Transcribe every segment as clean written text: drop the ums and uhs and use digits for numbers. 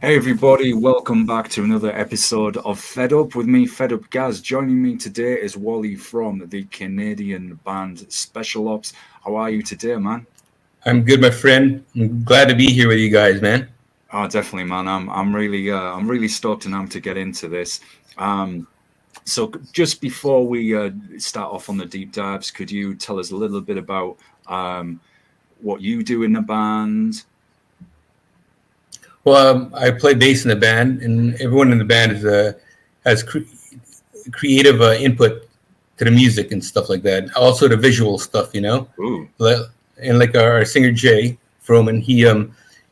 Hey everybody, welcome back to another episode of Fed Up with me, Fed Up Gaz. Joining me today is Wally from the Canadian band Special Ops. How are you today, man? I'm good, my friend. I'm glad to be here with you guys, man. Oh, definitely, man. I'm really stoked and amped to get into this. Um, so just before we start off on the deep dives, could you tell us a little bit about what you do in the band? Well, I play bass in the band, and everyone in the band has creative input to the music and stuff like that. Also, the visual stuff, Ooh, And like our singer Jay Froman, he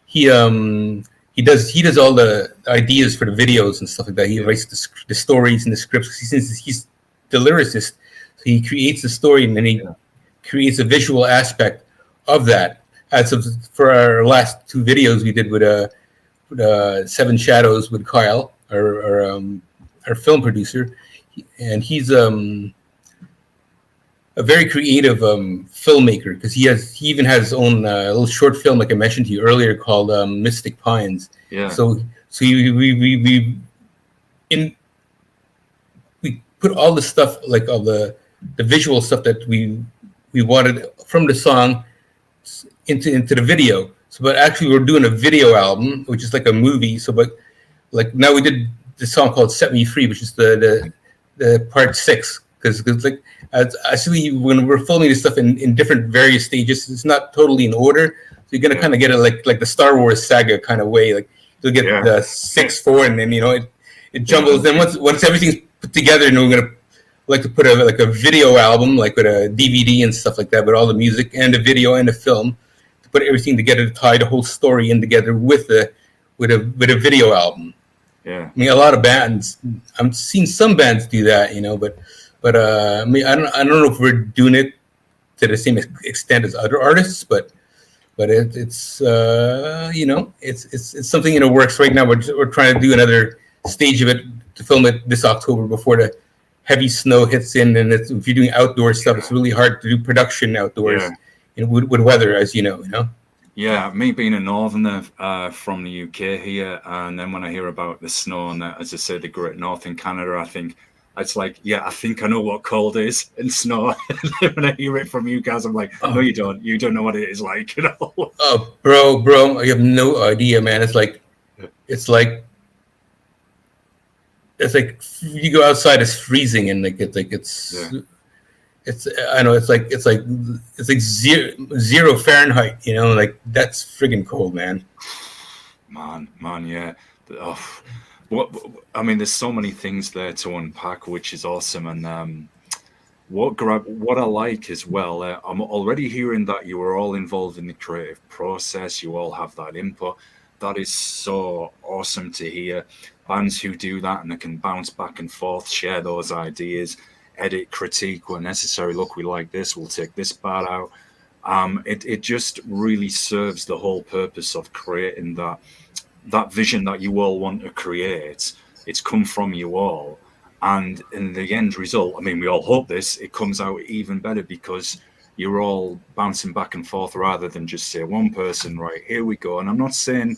he does all the ideas for the videos and stuff like that. He yeah, writes the stories and the scripts. Since he's the lyricist, so he creates the story and then he yeah, creates a visual aspect of that. As of for our last two videos we did with Seven Shadows with Kyle, our film producer, and he's a very creative filmmaker because he even has his own little short film like I mentioned to you earlier called Mystic Pines. yeah, So we in we put all the stuff like all the visual stuff that we wanted from the song into the video. So, but actually, we're doing a video album, which is like a movie. So, but like now we did the song called "Set Me Free," which is the part six. Because like actually, when we're filming this stuff in different various stages, it's not totally in order. So you're gonna yeah, kind of get it like the Star Wars saga kind of way. Like you'll get yeah, the six, four, and then it yeah, jumbles. Then once everything's put together, and we're gonna like to put a video album like with a DVD and stuff like that, with all the music and the video and the film to put everything together to tie the whole story in together with a video album. yeah. I mean, a lot of bands. I'm seeing some bands do that, but I mean, I don't know if we're doing it to the same extent as other artists, but it's something in the works right now. We're trying to do another stage of it to film it this October before the heavy snow hits in, and if you're doing outdoor stuff, it's really hard to do production outdoors, Yeah. with weather, as you know. Yeah, me being a northerner from the UK here, and then when I hear about the snow and as I say, the Great North in Canada, I think it's like, yeah, I think I know what cold is and snow. And when I hear it from you guys, I'm like, no, Oh, you don't. You don't know what it is like, you know? oh, bro, you have no idea, man. It's like it's like you go outside, it's freezing, and Yeah, it's I know it's like zero Fahrenheit. Like that's friggin' cold, man. man, yeah. Oh, what I mean, there's so many things there to unpack, which is awesome. And what I like as well, I'm already hearing that you are all involved in the creative process. You all have that input. That is so awesome to hear. Bands who do that and they can bounce back and forth, share those ideas, edit, critique where necessary. Look, we like this. We'll take this part out. It just really serves the whole purpose of creating that vision that you all want to create. It's come from you all. And in the end result, I mean, we all hope this, it comes out even better because you're all bouncing back and forth rather than just say one person, right, here we go. And I'm not saying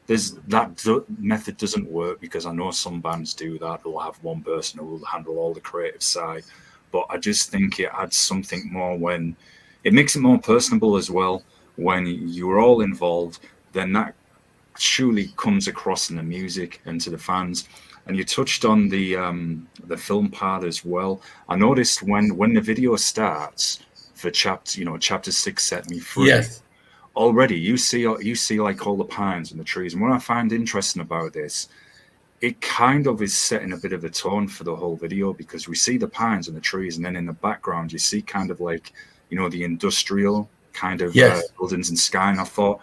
method doesn't work because I know some bands do that. They'll have one person who will handle all the creative side. But I just think it adds something more when it makes it more personable as well. When you're all involved, then that surely comes across in the music and to the fans. And you touched on the film part as well. I noticed when the video starts for chapter six, Set Me Free. Yes. Already, you see like all the pines and the trees. And what I find interesting about this, it kind of is setting a bit of a tone for the whole video because we see the pines and the trees, and then in the background you see kind of like the industrial kind of Yes. buildings and sky. And I thought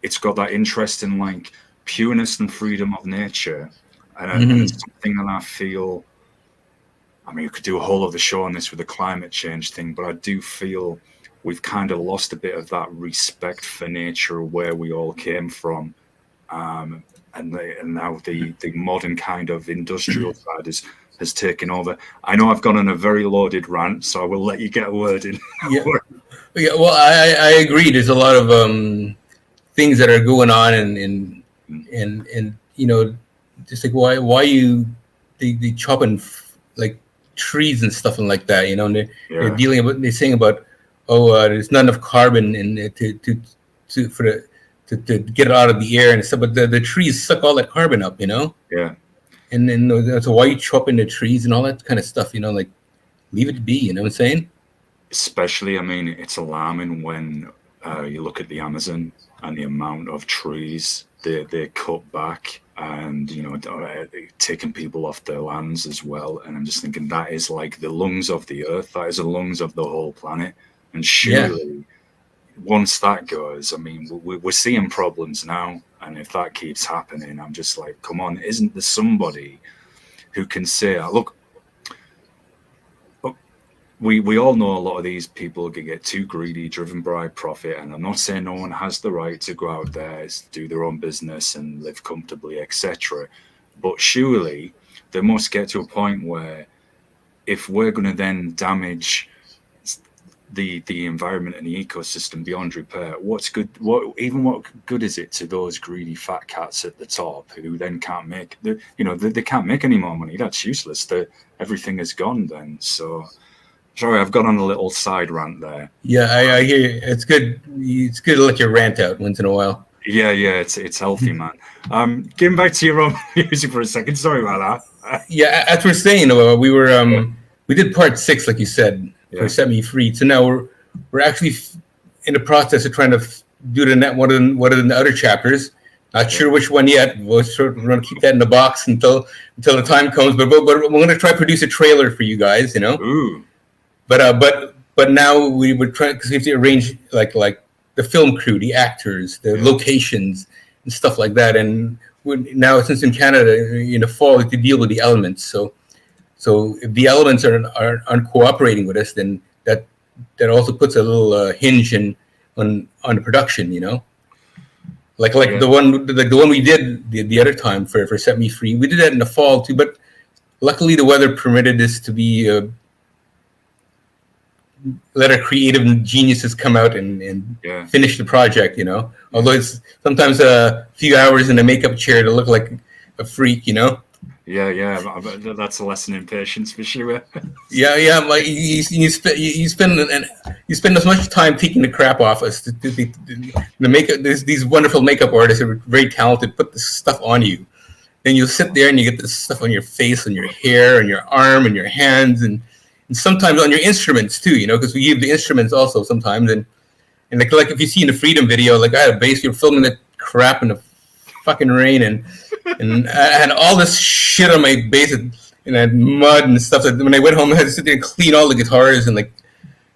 it's got that interesting like pureness and freedom of nature, and Hmm. it's something that I feel. I mean, you could do a whole other show on this with the climate change thing, but I do feel we've kind of lost a bit of that respect for nature, where we all came from, and now the modern kind of industrial side has taken over. I know I've gone on a very loaded rant, so I will let you get a word in. Yeah. Yeah. Well, I agree. There's a lot of things that are going on in you know, just like why you they chopping like trees and stuff and like that, you know, and they're Yeah, dealing about they're saying about there's not enough carbon in it to for the to get it out of the air and stuff, but the trees suck all that carbon up, you know, yeah. and then so why you chopping the trees and all that kind of stuff, you know, like leave it be, you know what I'm saying? Especially, I mean, it's alarming when you look at the Amazon and the amount of trees they cut back, and taking people off their lands as well. And I'm just thinking that is like the lungs of the earth. That is the lungs of the whole planet. And Yeah, surely, once that goes, I mean, we're seeing problems now. And if that keeps happening, I'm just like, come on, isn't there somebody who can say, look, we all know a lot of these people can get too greedy, driven by profit, and I'm not saying no one has the right to go out there, do their own business, and live comfortably, etc. But surely they must get to a point where if we're going to then damage the environment and the ecosystem beyond repair, what's good? What good is it to those greedy fat cats at the top who then can't make they can't make any more money? That's useless. Everything is gone then. So. Sorry, I've gone on a little side rant there. yeah, I hear you. It's good. It's good to let your rant out once in a while. Yeah, it's healthy, man. Getting back to your own music for a second. Sorry about that. Yeah, as we're saying, we did part 6, like you said, for Set Me Free. So now we're actually in the process of trying to do one of the other chapters. Not sure which one yet. We're going to keep that in the box until the time comes. But we're going to try to produce a trailer for you guys. You know. Ooh. But now we would try because we have to arrange like the film crew, the actors, the locations, and stuff like that. And now since in Canada in the fall we have to deal with the elements. So if the elements aren't cooperating with us, then that also puts a little hinge on the production. You know, like the one we did the other time for Set Me Free. We did that in the fall too, but luckily the weather permitted this to be. Let our creative geniuses come out and finish the project, you know. Although it's sometimes a few hours in a makeup chair to look like a freak, you know. Yeah, that's a lesson in patience for sure. Yeah. Like you spend as much time taking the crap off us. The makeup. There's these wonderful makeup artists who are very talented. Put this stuff on you, then you sit there and you get this stuff on your face, on your hair, on your arm, and your hands, and sometimes on your instruments too, you know, because we use the instruments also sometimes. And like if you see in the Freedom video, like I had a bass, you're filming that crap in the fucking rain, and I had all this shit on my bass and I had mud and stuff. That when I went home, I had to sit there and clean all the guitars and like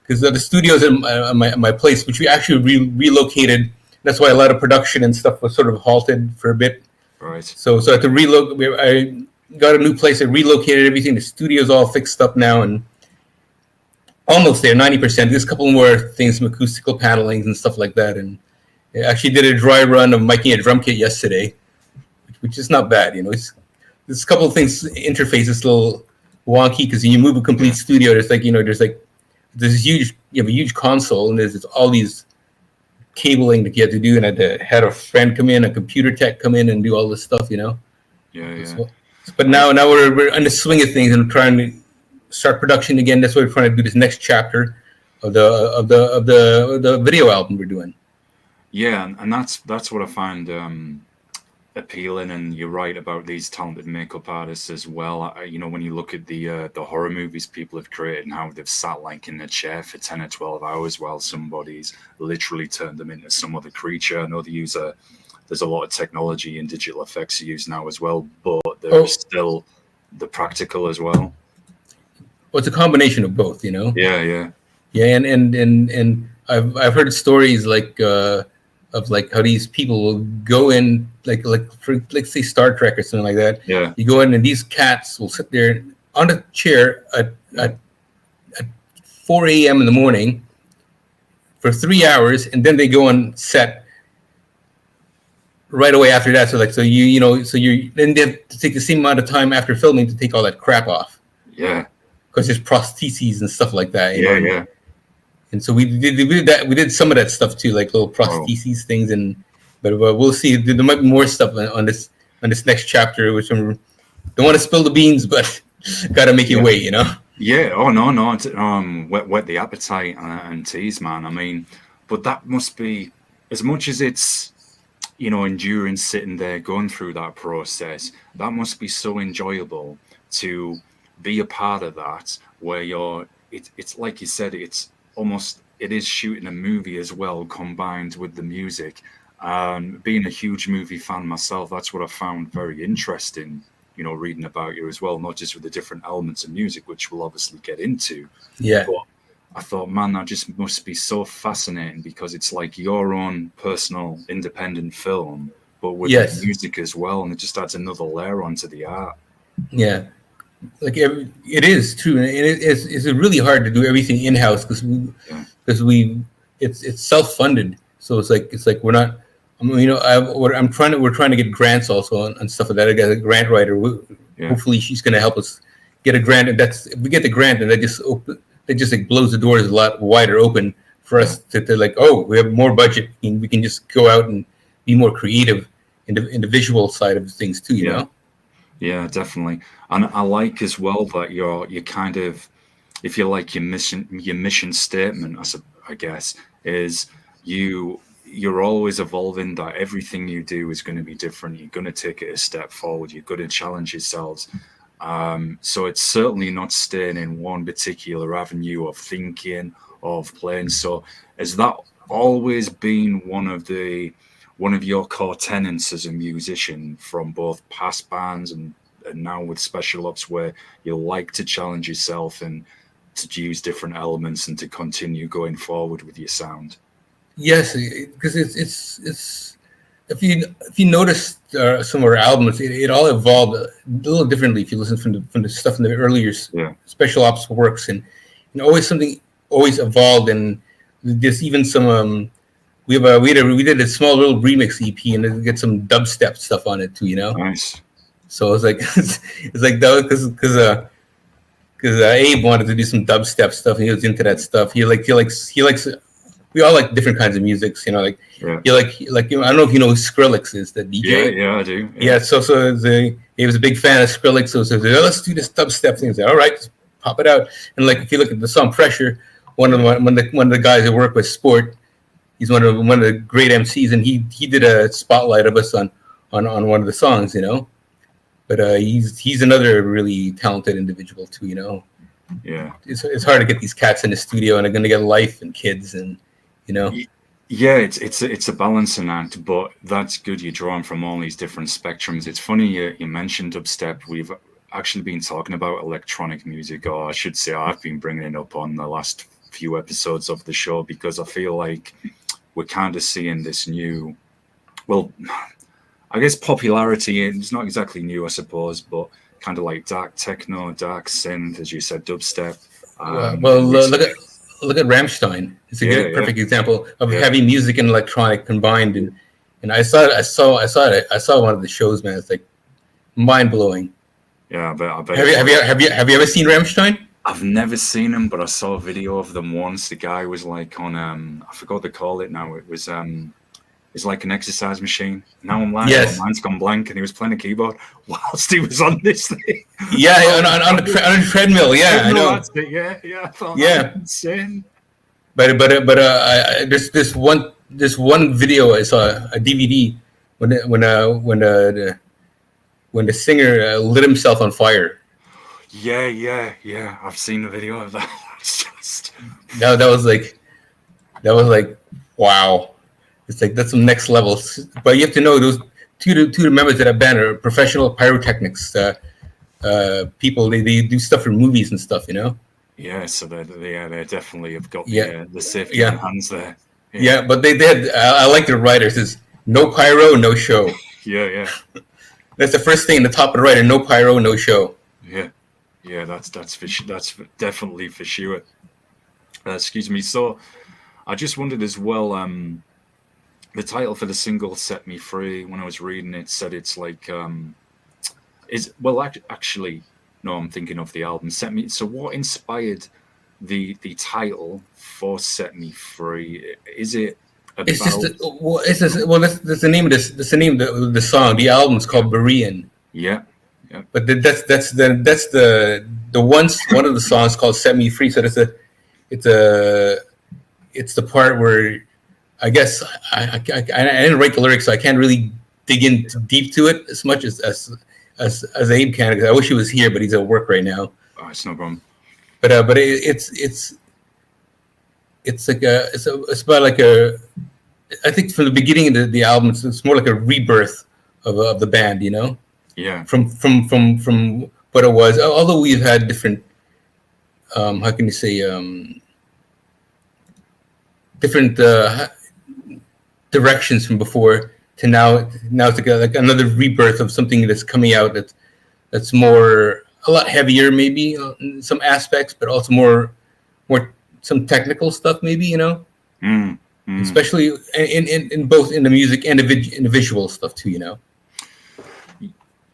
because the studio's in my place, which we actually relocated. That's why a lot of production and stuff was sort of halted for a bit. Right. So I had to relocate. I got a new place. I relocated everything. The studio's all fixed up now and. Almost there, 90%. There's a couple more things, some acoustical panelings and stuff like that. And I actually did a dry run of miking a drum kit yesterday, which is not bad. You know, there's a couple of things. Interface is a little wonky because when you move a complete studio, there's huge. You have a huge console, and there's all these cabling that you have to do. And I had a friend come in, a computer tech come in, and do all this stuff. You know. Yeah. But now we're on the swing of things and trying to start production again. That's why we're trying to do this next chapter of the video album we're doing. Yeah, and that's what I find appealing. And you're right about these talented makeup artists as well. When you look at the horror movies people have created and how they've sat like in a chair for 10 or 12 hours while somebody's literally turned them into some other creature. I know there's a lot of technology and digital effects used now as well, but there's still the practical as well. Well, it's a combination of both, you know. Yeah, and I've heard stories like of like how these people will go in like for say Star Trek or something like that. Yeah, you go in and these cats will sit there on a chair at 4 a.m. in the morning for 3 hours, and then they go on set right away after that. So then they have to take the same amount of time after filming to take all that crap off. Yeah. Because there's prostheses and stuff like that. Yeah. And so we did that. We did some of that stuff too, like little prostheses things. But we'll see. There might be more stuff on this on this next chapter, which I don't want to spill the beans, but got to make you Yeah. wait, you know. Yeah. Oh no, no. Whet the appetite and tease, man. I mean, but that must be as much as it's enduring sitting there going through that process. That must be so enjoyable to be a part of that, where it's like you said, it is shooting a movie as well, combined with the music. Being a huge movie fan myself, that's what I found very interesting. Reading about you as well, not just with the different elements of music, which we'll obviously get into, Yeah. but I thought, man, that just must be so fascinating because it's like your own personal independent film, but with the Yes. music as well, and it just adds another layer onto the art. Yeah. Like it is true, and it's really hard to do everything in house Yeah, because we it's self funded. So it's like we're not. I mean, we're trying to get grants also on stuff like that. I got a grant writer. yeah, Hopefully, she's going to help us get a grant, and that's if we get the grant, and that just like blows the doors a lot wider open for yeah, us to like, oh, we have more budget, and we can just go out and be more creative in the visual side of things too. You yeah, know? yeah, definitely. And I like as well that you kind of, if you like your mission statement, I guess, is you're always evolving. That everything you do is going to be different. You're going to take it a step forward. You're going to challenge yourselves. So it's certainly not staying in one particular avenue of thinking, of playing. So has that always been one of your core tenets as a musician from both past bands and now with special ops, where you like to challenge yourself and to use different elements and to continue going forward with your sound? Yes, because it's if you notice some of our albums, it all evolved a little differently. If you listen from the stuff in the earlier Yeah, special ops works, and always something always evolved, and there's even some we did a small little remix EP, and it get some dubstep stuff on it too, you know. nice. So it's like it's like that because Abe wanted to do some dubstep stuff, and he was into that stuff. He likes we all like different kinds of musics, you know. Like Yeah, I don't know if you know who Skrillex is, the yeah, DJ. yeah, I do. Yeah, Yeah, he was a big fan of Skrillex, so he said, oh, let's do this dubstep thing. He's like, all right, just pop it out. And like if you look at the song Pressure, one of the guys that work with Sport, he's one of the great MCs, and he did a spotlight of us on one of the songs, you know. But he's another really talented individual too, you know. yeah. It's hard to get these cats in the studio, and they're going to get life and kids, and you know. Yeah, it's a balancing act, but that's good. You're drawing from all these different spectrums. It's funny you mentioned dubstep. We've actually been talking about electronic music, or I should say, I've been bringing it up on the last few episodes of the show because I feel like we're kind of seeing this new, well, I guess popularity. It's not exactly new, I suppose, but kind of like dark techno, dark synth, as you said, dubstep. Well, And recently, look at Rammstein. It's a yeah, good, yeah, perfect example of yeah. heavy music and electronic combined. And I saw one of the shows, man. It's like mind blowing. Yeah, I bet Have it you have was. you have you have you ever seen Rammstein? I've never seen them, but I saw a video of them once. The guy was like on I forgot what they call it now. It was it's like an exercise machine. Now my Yes. mind's gone blank, and he was playing a keyboard whilst he was on this thing. Yeah, on a treadmill. Yeah, I No, know. that's it. Yeah, yeah. I thought that was Yeah, insane. there's one video I saw, a DVD, when the singer lit himself on fire. Yeah, yeah, yeah. I've seen the video of that. It's just That was like wow. It's like that's some next level. But you have to know those two members of that band are professional pyrotechnics people. They do stuff for movies and stuff. You know. yeah. So they definitely have got Yeah, the safety in yeah, hands there. Yeah, yeah. But they had. I like their writers. Is no pyro, no show. yeah, yeah, That's the first thing in the top of the writer. No pyro, no show. yeah, yeah. That's definitely for sure. Excuse me. So I just wondered as well. The title for the single "Set Me Free." When I was reading it, said it's like is well actually no, I'm thinking of the album "Set Me." So what inspired the title for "Set Me Free"? Is it At the It's just battle. well, it's just, well. That's the name of this. That's the name of the song. The album's Yeah. called Berean. Yeah. Yeah. But that's the one of the songs called "Set Me Free." So it's a it's the part where I guess I didn't write the lyrics, so I can't really dig in deep to it as much as Abe can. 'Cause I wish he was here, but he's at work right now. Oh, it's no problem. But it's like it's about like a I think from the beginning of the album, it's more like a rebirth of the band, you know, Yeah. from what it was. Although we've had different, how can you say, different directions from before to now. Now it's like another rebirth of something that's coming out that's more a lot heavier, maybe in some aspects, but also more some technical stuff, maybe, you know. Mm, mm. Especially in both in the music and in the visual stuff too, you know.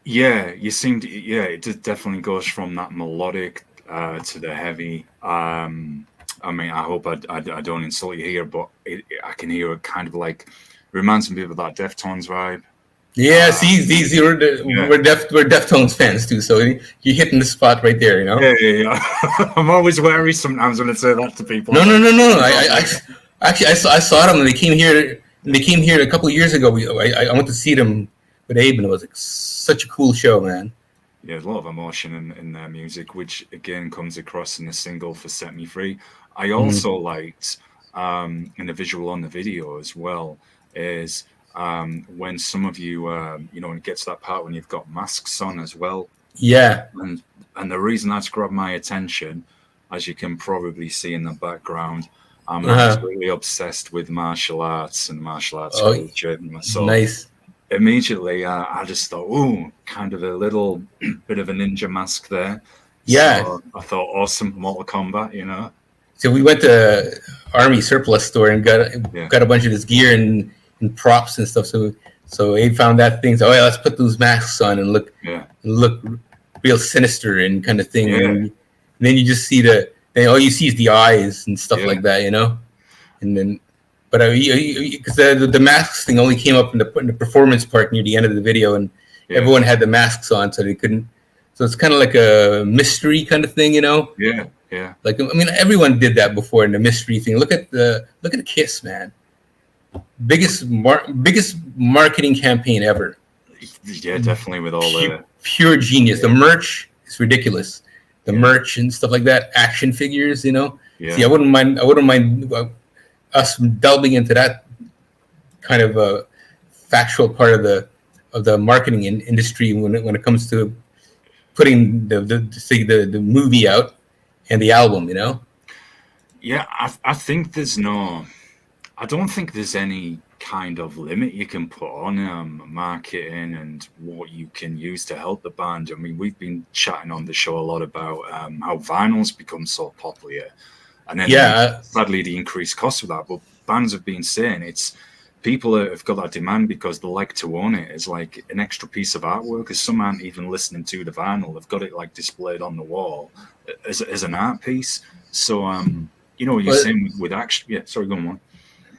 Yeah, you seem to, yeah, it definitely goes from that melodic to the heavy. I mean, I hope I don't insult you here, but I can hear it kind of like reminds me of that Deftones vibe. Yeah, see, these Yeah. we're Deftones fans too, so you're hitting the spot right there, you know. Yeah. I'm always wary sometimes when I say that to people. No. I actually I saw them and they came here. And they came here a couple of years ago. I went to see them with Abe, and it was like such a cool show, man. Yeah, there's a lot of emotion in their music, which again comes across in the single for "Set Me Free." I also liked in the visual on the video as well is when some of you, you know, when it gets to that part when you've got masks on as well. Yeah. And the reason that's grabbed my attention, as you can probably see in the background, I'm absolutely obsessed with martial arts and martial arts culture. So nice. immediately, I just thought, ooh, kind of a little bit of a ninja mask there. Yeah. So I thought, awesome, Mortal Kombat, you know. So we went to Army Surplus store and got a bunch of this gear and props and stuff. So Abe found that thing. So oh yeah, let's put those masks on and look real sinister and kind of thing. Yeah. And then you just see then all you see is the eyes and stuff like that, you know. And then, but because the masks thing only came up in the performance part near the end of the video, and everyone had the masks on, so they couldn't. So it's kind of like a mystery kind of thing, you know. Yeah. Like, I mean, everyone did that before in the mystery thing. Look at the Kiss, man. Biggest marketing campaign ever. Yeah, definitely with all the pure genius. The merch is ridiculous. The merch and stuff like that. Action figures, you know. Yeah. See, I wouldn't mind us delving into that kind of factual part of the marketing industry when it comes to putting the movie out and the album, you know. Yeah, I think I don't think there's any kind of limit you can put on marketing and what you can use to help the band. I mean, we've been chatting on the show a lot about how vinyl's become so popular, and then sadly the increased cost of that. But bands have been saying it's people have got that demand because they like to own it as like an extra piece of artwork. Because some aren't even listening to the vinyl; they've got it like displayed on the wall as an art piece. So you know, you're saying with action. Yeah, sorry, go on.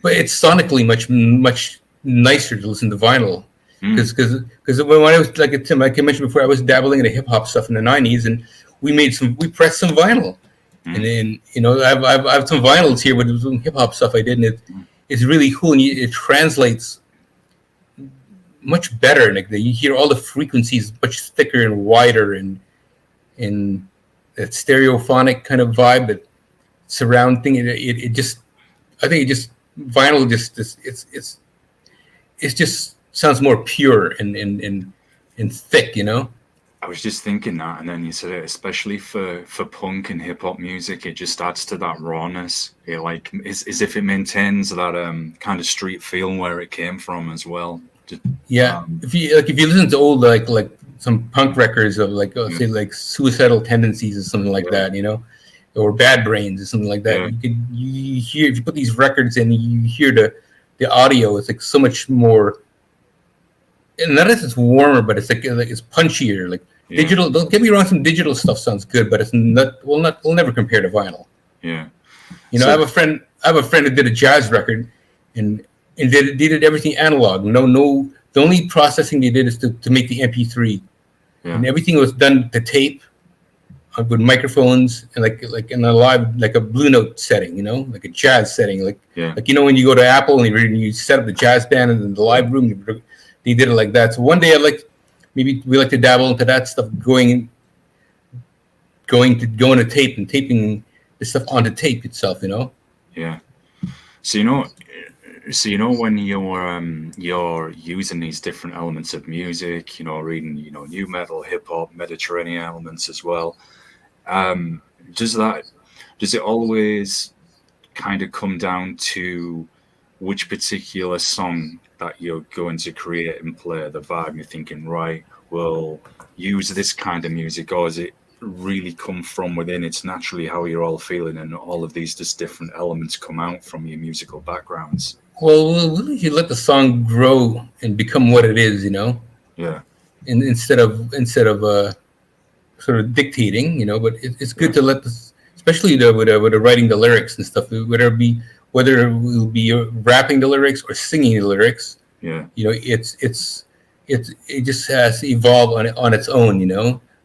But it's sonically much nicer to listen to vinyl because when I was like Tim, like I mentioned before, I was dabbling in the hip hop stuff in the '90s, and we pressed some vinyl, and then you know I have some vinyls here with some hip hop stuff I did, and it's really cool, and it translates much better. Like you hear all the frequencies much thicker and wider, and that stereophonic kind of vibe, that surround thing. It just, I think it just. Vinyl it just sounds more pure and thick, you know. I was just thinking that, and then you said it, especially for punk and hip hop music, it just adds to that rawness. It like is as if it maintains that kind of street feel where it came from as well. Just, if you listen to old like some punk records of like say like Suicidal Tendencies or something like that, you know. Or Bad Brains or something like that. You hear, if you put these records in, you hear the audio. It's like so much more. And not as it's warmer, but it's like it's punchier. Like digital. Don't get me wrong. Some digital stuff sounds good, but it's not. Will never compare to vinyl. Yeah. You know, I have a friend who did a jazz record, and and they did everything analog. No. The only processing they did is to make the MP3, Yeah. and everything was done to tape with microphones and like in a live, like a Blue Note setting, like a jazz setting, Yeah. like when you go to Apple and you set up the jazz band and the live room, they did it like that. So one day maybe we like to dabble into that stuff, going to tape and taping the stuff onto tape itself, Yeah. So when you're using these different elements of music, reading, new metal, hip hop, Mediterranean elements as well. Um, does it always kind of come down to which particular song that you're going to create and play, the vibe you're thinking, right, we'll use this kind of music, or is it really come from within? It's naturally how you're all feeling, and all of these just different elements come out from your musical backgrounds. Well, you let the song grow and become what it is, Yeah. and instead of sort of dictating, but it's good to let this, especially with the writing the lyrics and stuff, whether we'll be rapping the lyrics or singing the lyrics. Yeah. It just has to evolve on its own.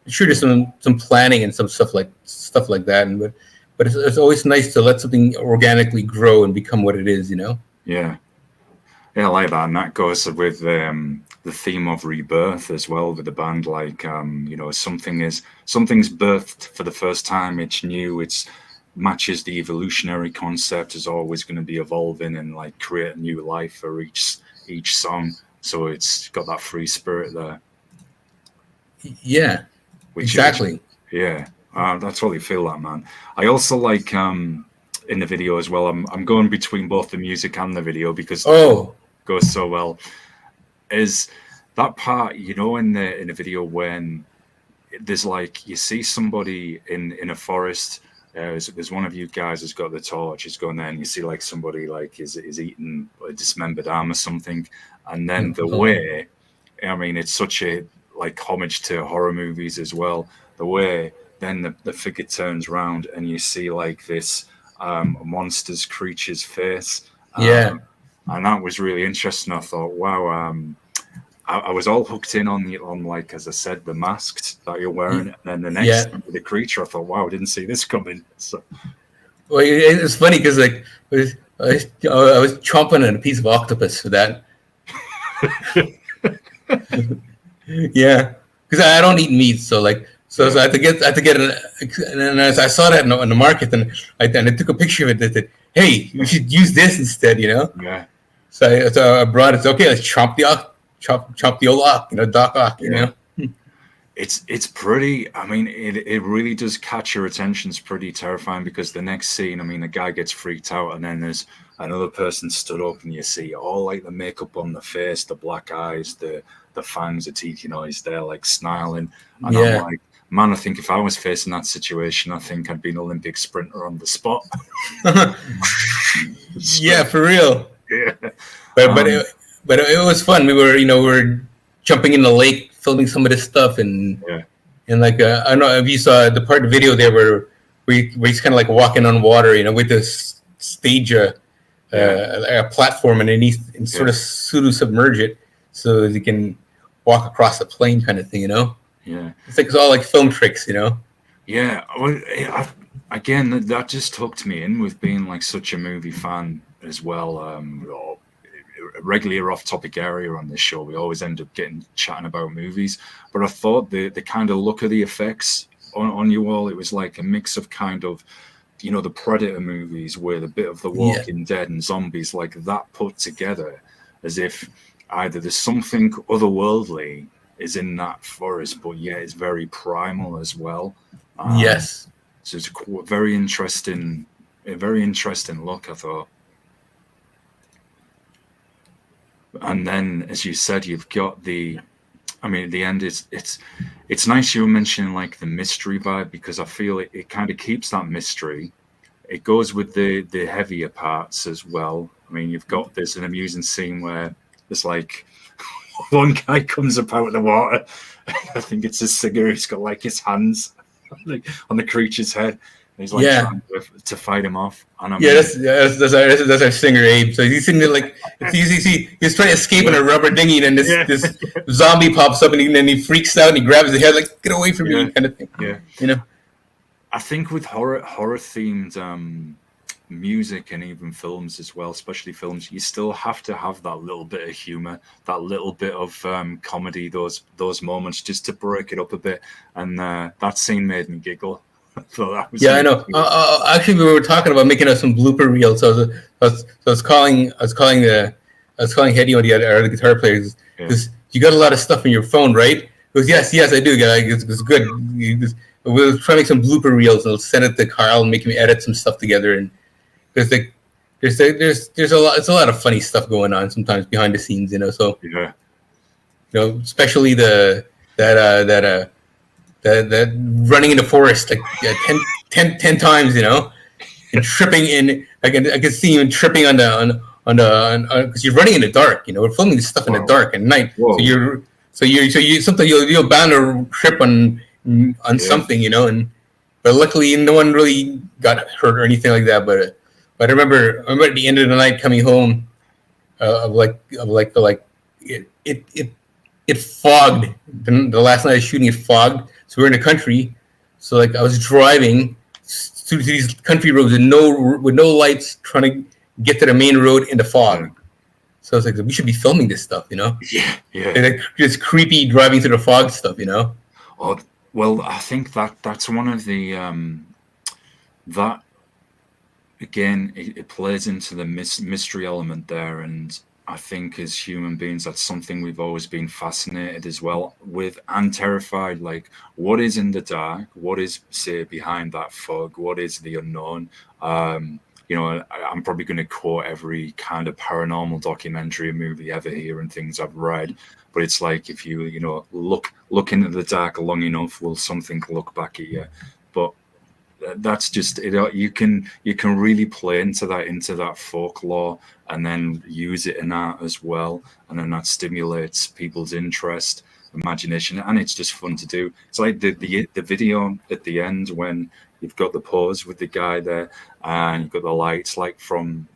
Sure, there's some planning and some stuff like that, but it's always nice to let something organically grow and become what it is. Yeah. Yeah, I like that, and that goes with the theme of rebirth as well with the band. Like, something's birthed for the first time. It's new. It's matches the evolutionary concept. Is always going to be evolving and like create a new life for each song. So it's got that free spirit there. Yeah, exactly. Yeah, I totally feel that, man. I also like in the video as well. I'm going between both the music and the video because it goes so well. Is that part, in the video when there's like you see somebody in a forest. There's one of you guys has got the torch. He's going there, and you see like somebody like is eating a dismembered arm or something, and then the way, I mean, it's such a like homage to horror movies as well. The way then the figure turns around and you see like this monster's creature's face. Yeah. And that was really interesting. I thought, wow, I was all hooked in on like, as I said, the masks that you're wearing, and then the next the creature. I thought, wow, I didn't see this coming. So, well, it's funny because like I was chomping on a piece of octopus for that. Yeah, because I don't eat meat, so I had to get it, and as I saw that in the market, and I took a picture of it. That said, hey, you should use this instead, Yeah. So I brought it. So, okay, let's chomp the old ock, Doc Ock, It's pretty. I mean, it really does catch your attention. It's pretty terrifying because the next scene, I mean, the guy gets freaked out, and then there's another person stood up, and you see all like the makeup on the face, the black eyes, the fangs, the teeth, he's there like snarling. And I'm like, man, I think if I was facing that situation, I think I'd be an Olympic sprinter on the spot. Yeah, for real. Yeah. But it was fun. We were jumping in the lake, filming some of this stuff, and like I don't know if you saw the part of the video there where he's kind of like walking on water, with this stage, a platform, and then he's sort of pseudo submerge it so he can walk across the plane, kind of thing, Yeah, it's all like film tricks, Yeah, well, again, that just hooked me in with being like such a movie fan as well. Regularly off-topic area on this show, we always end up chatting about movies. But I thought the kind of look of the effects on you all, it was like a mix of kind of, the Predator movies with a bit of The Walking Dead and zombies, like that put together, as if either there's something otherworldly is in that forest, but it's very primal as well. Yes. So it's a very interesting look, I thought. And then, as you said, you've got at the end, it's nice you were mentioning like the mystery vibe, because I feel it kind of keeps that mystery. It goes with the heavier parts as well. I mean, there's an amusing scene where there's like one guy comes up out of the water. I think it's a cigarette. He's got like his hands like on the creature's head. He's like Yeah. trying to fight him off, and I Yeah, mean, that's our singer Abe. So he's sitting there like he's trying to escape in a rubber dinghy, and then yeah, this zombie pops up, and then he freaks out and he grabs his head like, "Get away from yeah, me," kind of thing. yeah. You know? I think with horror themed music and even films as well, especially films, you still have to have that little bit of humor, that little bit of comedy, those moments just to break it up a bit. And that scene made me giggle. So that was Yeah, I know. Actually, we were talking about making us some blooper reels. I was calling Hetty, one of the other guitar players, because you got a lot of stuff in your phone, right? He goes, yes, I do. It's good. We'll try to make some blooper reels, and I'll send it to Carl and make him edit some stuff together. And there's a lot. It's a lot of funny stuff going on sometimes behind the scenes, you know. So yeah, especially that running in the forest like 10 times, you know, and tripping in. I can see him tripping on the because you're running in the dark. You know, we're filming this stuff in the dark at night. Whoa. So you sometimes you'll bound to trip on something, you know. But luckily no one really got hurt or anything like that. But I remember at the end of the night coming home, it fogged. The last night of shooting, it fogged. So we're in the country. So like I was driving through these country roads with no lights, trying to get to the main road in the fog. Yeah. So I was like, we should be filming this stuff, you know? Yeah. Like, just creepy driving through the fog stuff, you know? Oh, well, I think that's one of the that again it plays into the mystery element there, and I think as human beings that's something we've always been fascinated as well with and terrified. Like, what is in the dark? What is, say, behind that fog? What is the unknown? You know, I'm probably going to quote every kind of paranormal documentary or movie ever here and things I've read, but it's like if you know look into the dark long enough, will something look back at you? But that's just it. You can really play into that folklore and then use it in art as well, and then that stimulates people's interest, imagination, and it's just fun to do. It's like the video at the end when you've got the pose with the guy there and you've got the lights like from,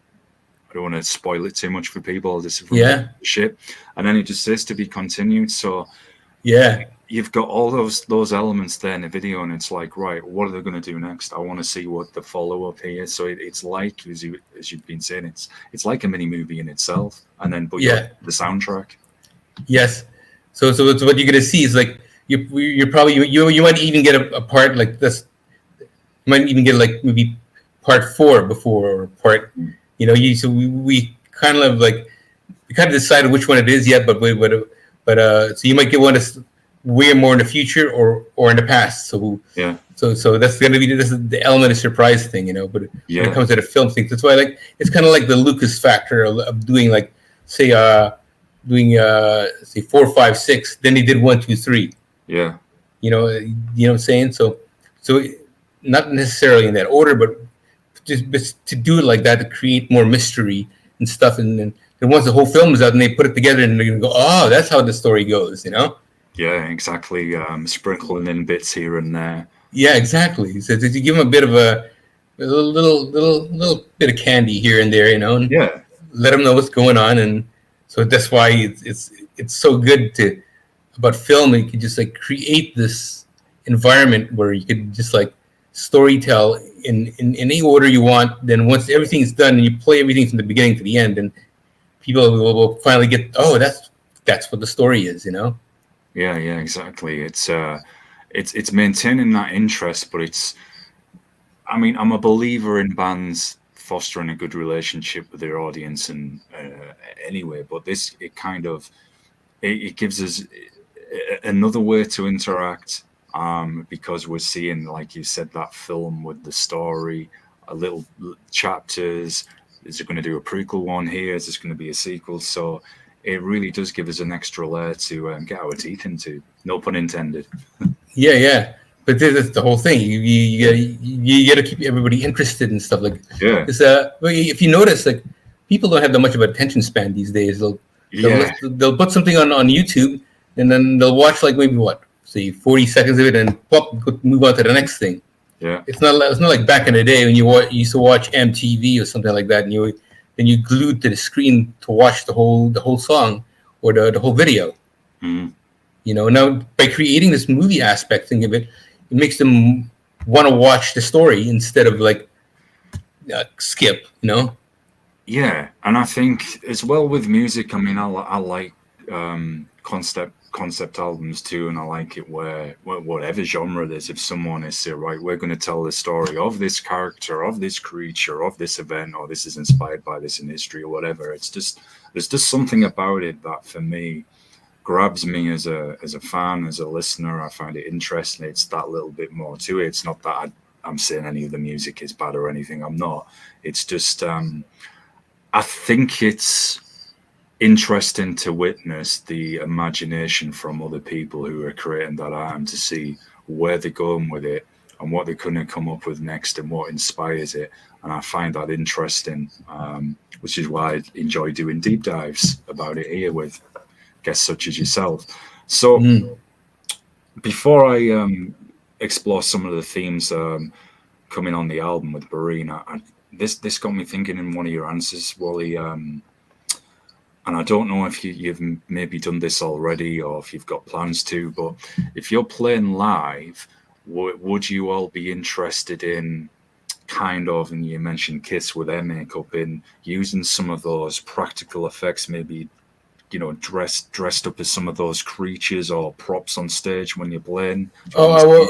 I don't want to spoil it too much for people, this is from the ship, and then it just says to be continued. So yeah, you've got all those elements there in the video, and it's like, right, what are they going to do next? I want to see what the follow-up here. So it's like, as you've been saying, it's like a mini movie in itself, and then but the soundtrack. Yes. So what you're gonna see is like you're probably you might even get a part like this. You might even get like maybe part 4 before, or part, you know. So we kind of like we kind of decided which one it is yet, but so you might get one that's way more in the future or in the past. So yeah. So that's gonna be the element of surprise thing, you know. But when it comes to the film thing, that's why it's kind of like the Lucas factor of doing like say 4, 5, 6. Then they did 1, 2, 3. Yeah. You know what I'm saying? So not necessarily in that order, but just to do it like that to create more mystery and stuff. And then once the whole film is out and they put it together and they're gonna go, oh, that's how the story goes, you know? Yeah, exactly. Sprinkling in bits here and there. Yeah, exactly. So to give them a bit of a little bit of candy here and there, you know, and let them know what's going on. And so that's why it's so good about film. You can just like create this environment where you could just like storytell in any order you want. Then once everything's done and you play everything from the beginning to the end, and people will finally get, oh, that's what the story is, you know? Yeah, exactly. It's maintaining that interest, but I mean, I'm a believer in bands fostering a good relationship with their audience, and anyway, but it kind of it gives us another way to interact, because we're seeing, like you said, that film with the story, a little chapters. Is it going to do a prequel one here? Is this going to be a sequel? So it really does give us an extra layer to get our teeth into. No pun intended. Yeah. But this is the whole thing. You got to keep everybody interested and stuff like. Yeah. If you notice, like, people don't have that much of an attention span these days. They'll put something on YouTube, and then they'll watch like maybe 40 seconds of it, and move on to the next thing. Yeah. It's not like back in the day when you used to watch MTV or something like that, and you glued to the screen to watch the whole song or the whole video. Mm. Now by creating this movie aspect thing of it, it makes them want to watch the story instead of like skip. Yeah, and I think as well with music. I mean, I like concept albums too, and I like it where whatever genre it is, if someone is say, right, we're going to tell the story of this character, of this creature, of this event, or this is inspired by this in history or whatever. It's just there's just something about it that for me grabs me as a fan, as a listener. I find it interesting. It's that little bit more to it. It's not that I'm saying any of the music is bad or anything. I'm not. It's just I think it's interesting to witness the imagination from other people who are creating that art and to see where they're going with it and what they're going to come up with next and what inspires it. And I find that interesting, which is why I enjoy doing deep dives about it here with guests such as yourself. So before I explore some of the themes coming on the album with Barine, this got me thinking in one of your answers, Wally. And I don't know if you've maybe done this already or if you've got plans to, but if you're playing live, would you all be interested in kind of, and you mentioned Kiss with their makeup, in using some of those practical effects, maybe, dressed up as some of those creatures or props on stage when you're playing? Oh,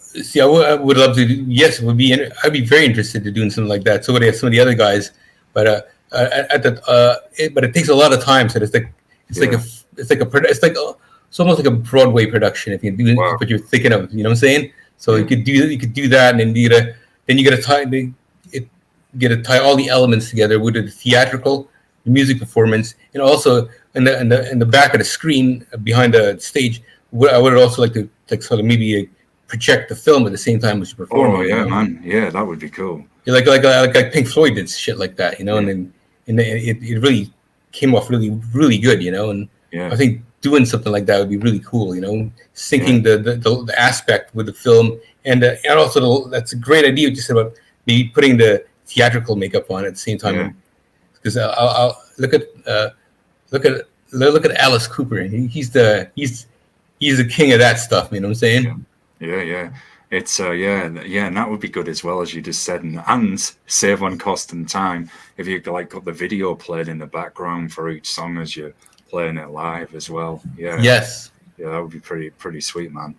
see, I would love to. Yes, it would be. I'd be very interested in doing something like that. So would some of the other guys, but but it takes a lot of time. So it's almost like a Broadway production if you do what you're thinking of. You know what I'm saying? So you could do that, and then you gotta tie all the elements together with the theatrical, the music performance, and also in the back of the screen behind the stage. I would also like to sort of maybe project the film at the same time as you perform. Oh yeah, man, yeah, that would be cool. Like Pink Floyd did shit like that, and then it really came off really good, and I think doing something like that would be really cool, syncing the aspect with the film, and also that's a great idea just about maybe putting the theatrical makeup on at the same time, because I'll look at Alice Cooper, and he's the king of that stuff, you know what I'm saying? Yeah. It's and that would be good as well, as you just said, and save on cost and time if you got the video played in the background for each song as you're playing it live as well. Yeah. Yes. Yeah, that would be pretty sweet, man.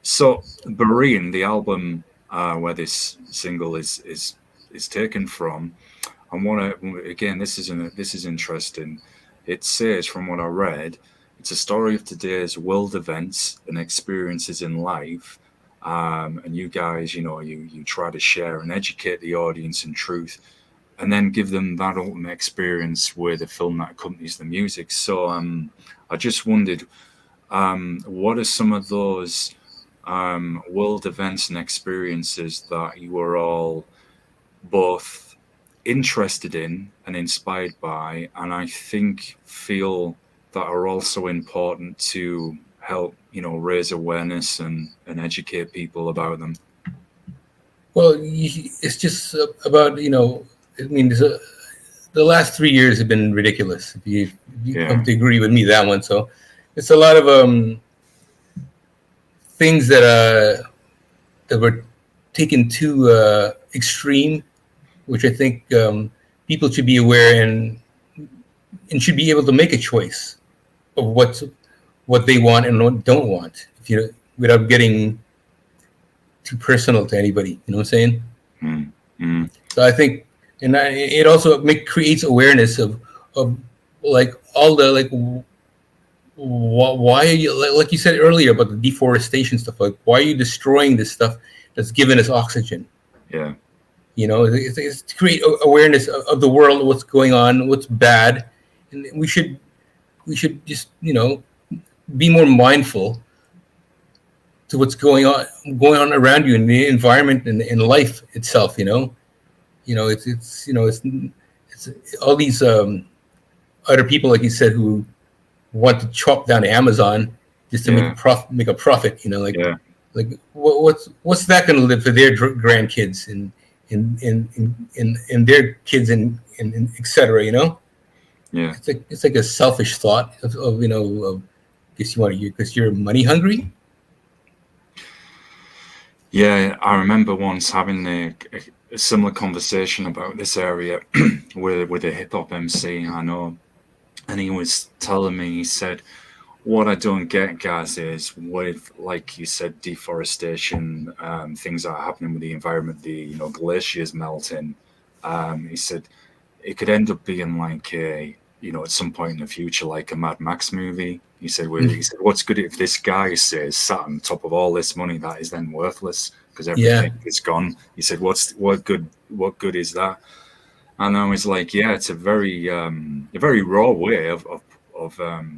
So Barine, the album where this single is taken from, I want to again. This is interesting. It says, from what I read, it's a story of today's world events and experiences in life. And you guys, you try to share and educate the audience in truth and then give them that ultimate experience with a film that accompanies the music. So I just wondered, what are some of those world events and experiences that you were all both interested in and inspired by, and I think feel that are also important to help, raise awareness and educate people about them? Well, it's just about, I mean, the last 3 years have been ridiculous. If you come to agree with me, that one. So it's a lot of things that were taken too extreme, which I think people should be aware and should be able to make a choice of what they want and what don't want, without getting too personal to anybody. You know what I'm saying? Mm-hmm. So I think, and it also creates awareness of like all the why are you, like you said earlier about the deforestation stuff, like why are you destroying this stuff that's giving us oxygen? Yeah. It's to create awareness of the world, what's going on, what's bad, and we should just be more mindful to what's going on around you in the environment and in life itself. It's all these other people, like you said, who want to chop down Amazon just to make a profit. Like what's that going to live for their grandkids and their kids and etc. You know, Yeah. it's like a selfish thought of guess you want to because you're money hungry. Yeah, I remember once having a similar conversation about this area with a hip hop MC I know, and he was telling me, he said, "What I don't get, guys, is with, like you said, deforestation, things that are happening with the environment, the glaciers melting." He said it could end up being like a at some point in the future like a Mad Max movie. He said, what's good if this guy says sat on top of all this money that is then worthless because Yeah, everything is gone. He said, what good is that? And I was like, yeah, it's a very raw way of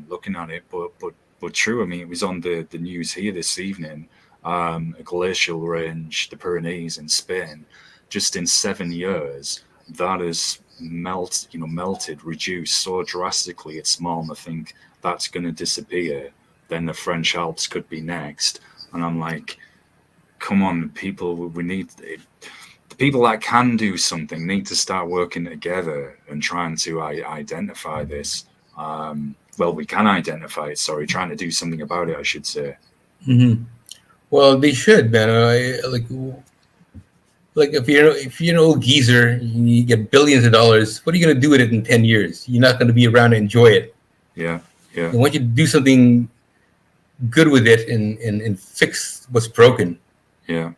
looking at it, but true. I mean, it was on the news here this evening. A glacial range, the Pyrenees in Spain, just in 7 years, that has melted, reduced so drastically. It's small, and I think that's going to disappear. Then the French Alps could be next, and I'm like, come on, people, we need the people that can do something need to start working together and trying to identify this. Well, we can identify it. Sorry, trying to do something about it, I should say. hmm well, they should, man. Like if you're an old geezer, you get billions of dollars. What are you going to do with it in 10 years? You're not going to be around to enjoy it. Yeah, yeah, I want you to do something good with it and fix what's broken. yeah,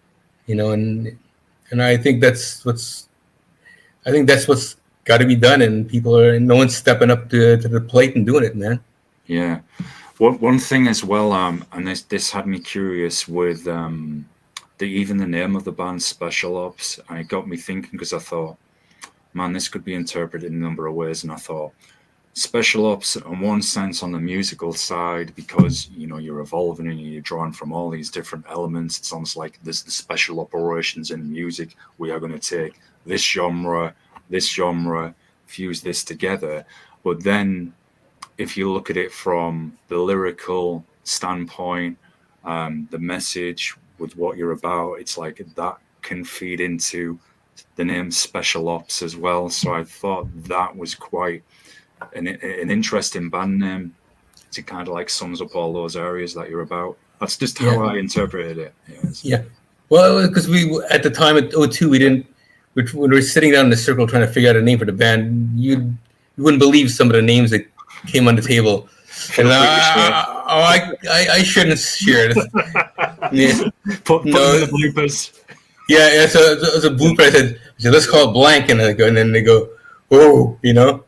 And I think that's what's got to be done, and no one's stepping up to the plate and doing it, man. yeah. One thing as well, and this had me curious with even the name of the band, Special Ops, and it got me thinking because I thought, man, this could be interpreted in a number of ways, and I thought Special Ops, in one sense, on the musical side, because you're evolving and you're drawing from all these different elements. It's almost like there's the special operations in music. We are going to take this genre, fuse this together. But then, if you look at it from the lyrical standpoint, the message with what you're about, it's like that can feed into the name Special Ops as well. So I thought that was quite an interesting band name to kind of like sums up all those areas that you're about. That's just how Yeah, I interpreted it. Yes. yeah. Well, because we at the time at O2, we didn't. When we were sitting down in a circle trying to figure out a name for the band, you wouldn't believe some of the names that came on the table. And I shouldn't share this. Yeah. Put in the bloopers. Yeah, yeah. So as a blooper, I said, let's call it blank, and then they go, oh, It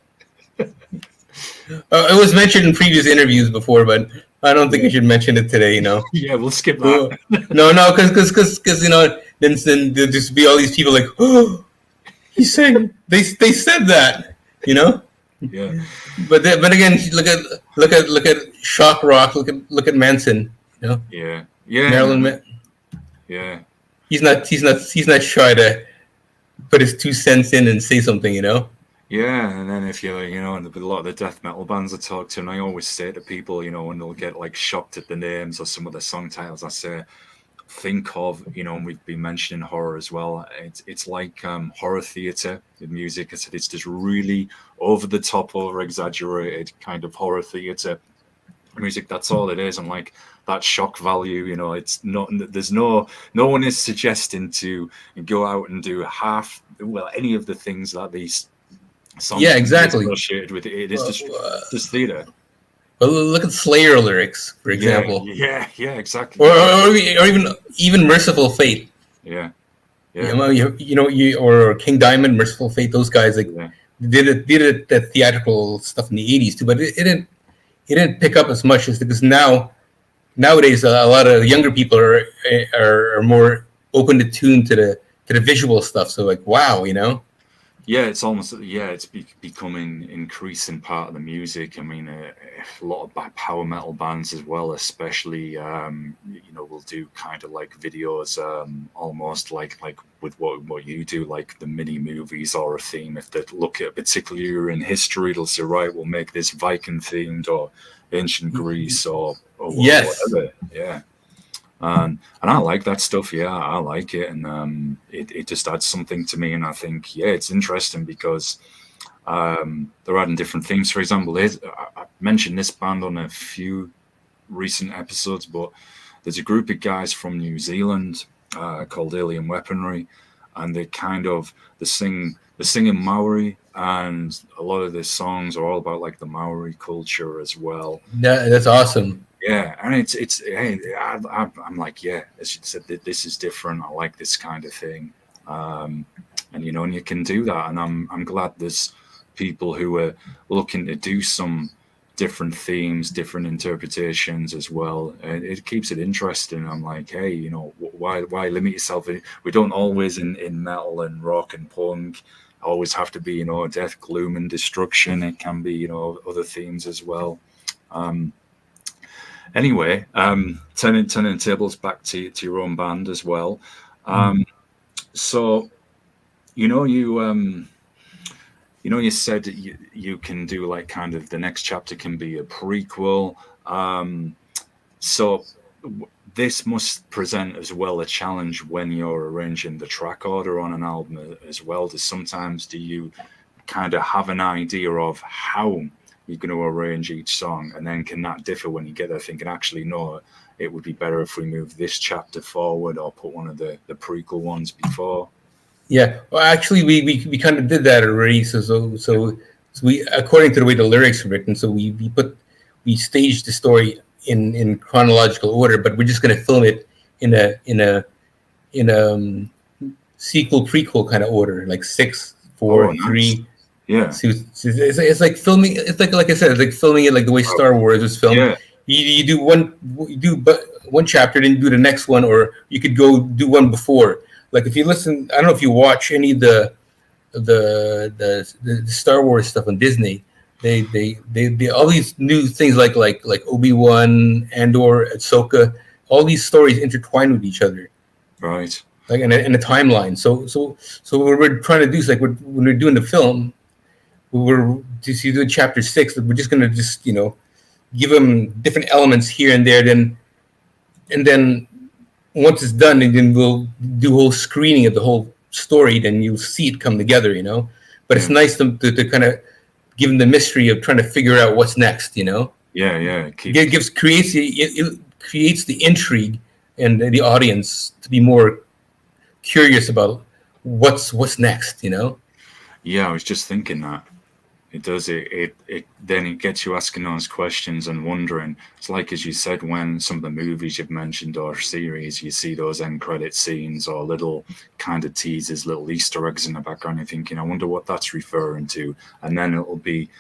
was mentioned in previous interviews before, but I don't think I should mention it today. Yeah, we'll skip that. No, because then there'll just be all these people like, oh, he's saying they said that. Yeah. But again, look at shock rock. Look at Manson. Yeah. Yeah. Marilyn. Yeah. He's not shy to put his 2 cents in and say something. Yeah, and then if and a lot of the death metal bands I talk to, and I always say to people, when they'll get like shocked at the names or some of the song titles, I say, think of, and we've been mentioning horror as well. It's like horror theater with music. I said it's just really over the top, over exaggerated kind of horror theater music. That's all it is, and like that shock value. It's not. There's no one is suggesting to go out and do any of the things that these songs exactly associated with it. It is just theater. Well, look at Slayer lyrics, for example. Yeah, exactly. Or even Merciful Fate. Yeah. Or King Diamond, Merciful Fate. Those guys did it that theatrical stuff in the '80s too, but it didn't pick up as much as because nowadays a lot of younger people are more open to tune to the visual stuff. So like, wow, Yeah, it's almost it's becoming increasing part of the music. I mean, a lot of power metal bands as well, especially will do kind of like videos, almost like with what you do, like the mini movies or a theme. If they look at a particular year in history, they'll say, right, we'll make this Viking themed or ancient Greece or yes. whatever. Yeah. And I like that stuff. Yeah, I like it, and it just adds something to me. And I think, yeah, it's interesting because they're adding different themes. For example, I mentioned this band on a few recent episodes, but there's a group of guys from New Zealand called Alien Weaponry, and they sing in Maori, and a lot of their songs are all about like the Maori culture as well. That's awesome. Yeah, and it's hey, I'm like, yeah, as you said, this is different. I like this kind of thing, and and you can do that, and I'm glad there's people who are looking to do some different themes, different interpretations as well. And it keeps it interesting. I'm like, hey, why limit yourself? We don't always in metal and rock and punk always have to be death, gloom, and destruction. It can be other themes as well. Um, Anyway, turning tables back to your own band as well. So you know you said that you can do like kind of the next chapter can be a prequel. So this must present as well a challenge when you're arranging the track order on an album as well. Do you kind of have an idea of how you're going to arrange each song, and then can that differ when you get there thinking, actually, no, it would be better if we move this chapter forward or put one of the prequel ones before? Yeah, well, actually, we kind of did that already. So we, according to the way the lyrics are written, so we staged the story in chronological order, but we're just going to film it in a sequel prequel kind of order, like 6, 4, Nice. 3. Yeah. So it's like filming. It's like I said, it's like filming it like the way Star Wars was filmed. Yeah. You do one chapter, then you do the next one, or you could go do one before. Like if you listen, I don't know if you watch any of the Star Wars stuff on Disney. They all these new things like Obi-Wan, Andor, Ahsoka. All these stories intertwine with each other. Right. Like in a timeline. So what we're trying to do is like when we're doing the film, we're just you do chapter 6. We're just gonna give them different elements here and there. Then once it's done, and then we'll do a whole screening of the whole story. Then you'll see it come together. But it's nice to kind of give them the mystery of trying to figure out what's next. Yeah. It creates the intrigue and the audience to be more curious about what's next. Yeah, I was just thinking that. It does it then it gets you asking those questions and wondering. It's like, as you said, when some of the movies you've mentioned or series, you see those end credit scenes or little kind of teasers, little Easter eggs in the background. You're thinking, I wonder what that's referring to, and then it'll be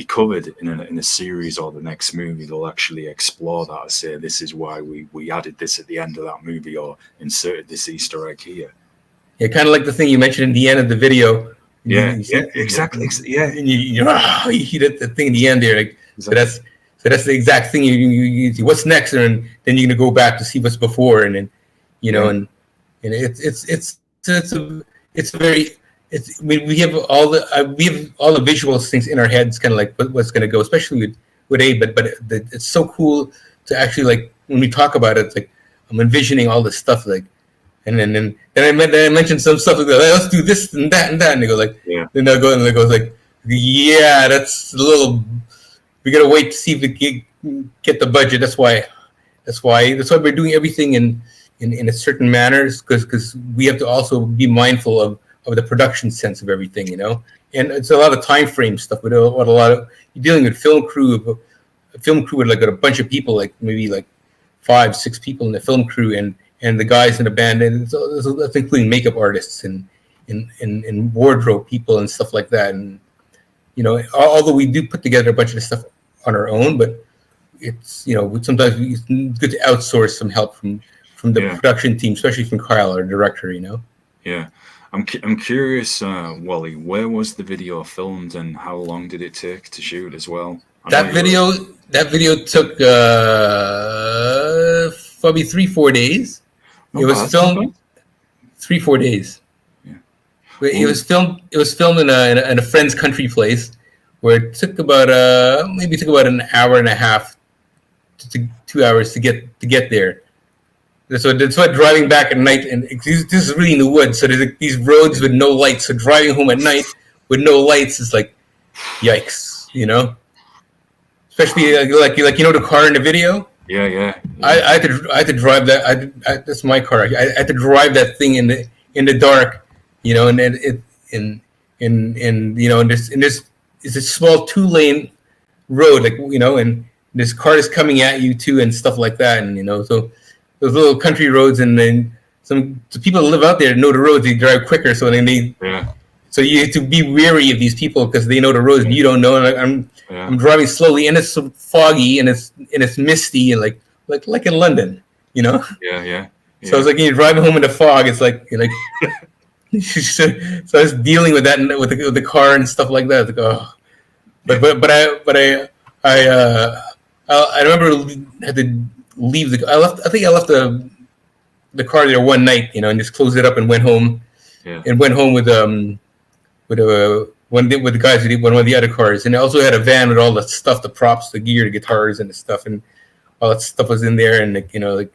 covered in a series or the next movie. They'll actually explore that and say, this is why we added this at the end of that movie or inserted this Easter egg here. Yeah, kind of like the thing you mentioned in the end of the video. Yeah, exactly. Yeah, and you hit the thing in the end there. Like, exactly. So that's the exact thing you see. What's next, and then you're gonna go back to see what's before, and then and it's we have all the visual things in our heads, kind of like what's gonna go, especially with Abe. But it's so cool to actually, like, when we talk about it, it's like I'm envisioning all this stuff, like. And then I mentioned some stuff like, let's do this and that, and they go like, Then they'll go and they go like, yeah, that's a little. We gotta wait to see if we get the budget. That's why we're doing everything in a certain manner, because we have to also be mindful of the production sense of everything, And it's a lot of time frame stuff. But a lot of you're dealing with film crew with like a bunch of people, like maybe like 5, 6 people in the film crew, and the guys in the band, and that's including makeup artists and wardrobe people and stuff like that. And although we do put together a bunch of stuff on our own, but it's sometimes it's good to outsource some help from the production team, especially from Kyle, our director. Yeah, I'm curious, Wally. Where was the video filmed, and how long did it take to shoot as well? That video took probably 3-4 days. It was filmed 3-4 days. Yeah. It was filmed in a friend's country place, where it took about an hour and a half to 2 hours to get there. that's why driving back at night, and this is really in the woods, so there's like these roads with no lights. So driving home at night with no lights is like, yikes, you know. Especially like you know the car in the video. Yeah, yeah, I had to drive that. That's my car. I had to drive that thing in the dark, you know, and then it in you know, and this is a small 2-lane road, like, you know, and this car is coming at you too and stuff like that, and you know, so those little country roads, and then the people that live out there know the roads. They drive quicker, so then yeah. so you have to be wary of these people because they know the roads and you don't know. And I'm driving slowly, and it's so foggy, and it's misty, and like in London, you know. Yeah. So it's like you're driving home in the fog. It's like you're like. So I was dealing with that with the car and stuff like that. Like, oh. I remember I had to leave I think I left the car there one night, you know, and just closed it up and went home. Yeah. And went home with with the guys who did one of the other cars, and I also had a van with all the stuff, the props, the gear, the guitars, and the stuff, and all that stuff was in there, and like, you know, like,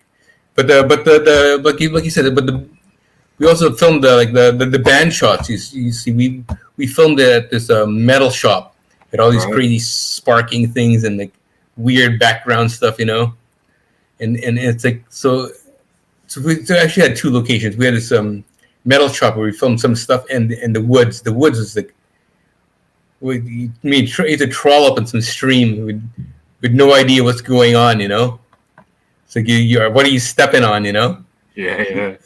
but like you said, we also filmed the band shots. You see, we filmed it at this metal shop. Had all these crazy sparking things and like weird background stuff, you know, and it's like so we actually had 2 locations. We had this metal shop where we filmed some stuff, and the woods. The woods was like you had to trawl up in some stream with no idea what's going on, you know. It's like what are you stepping on, you know? Yeah.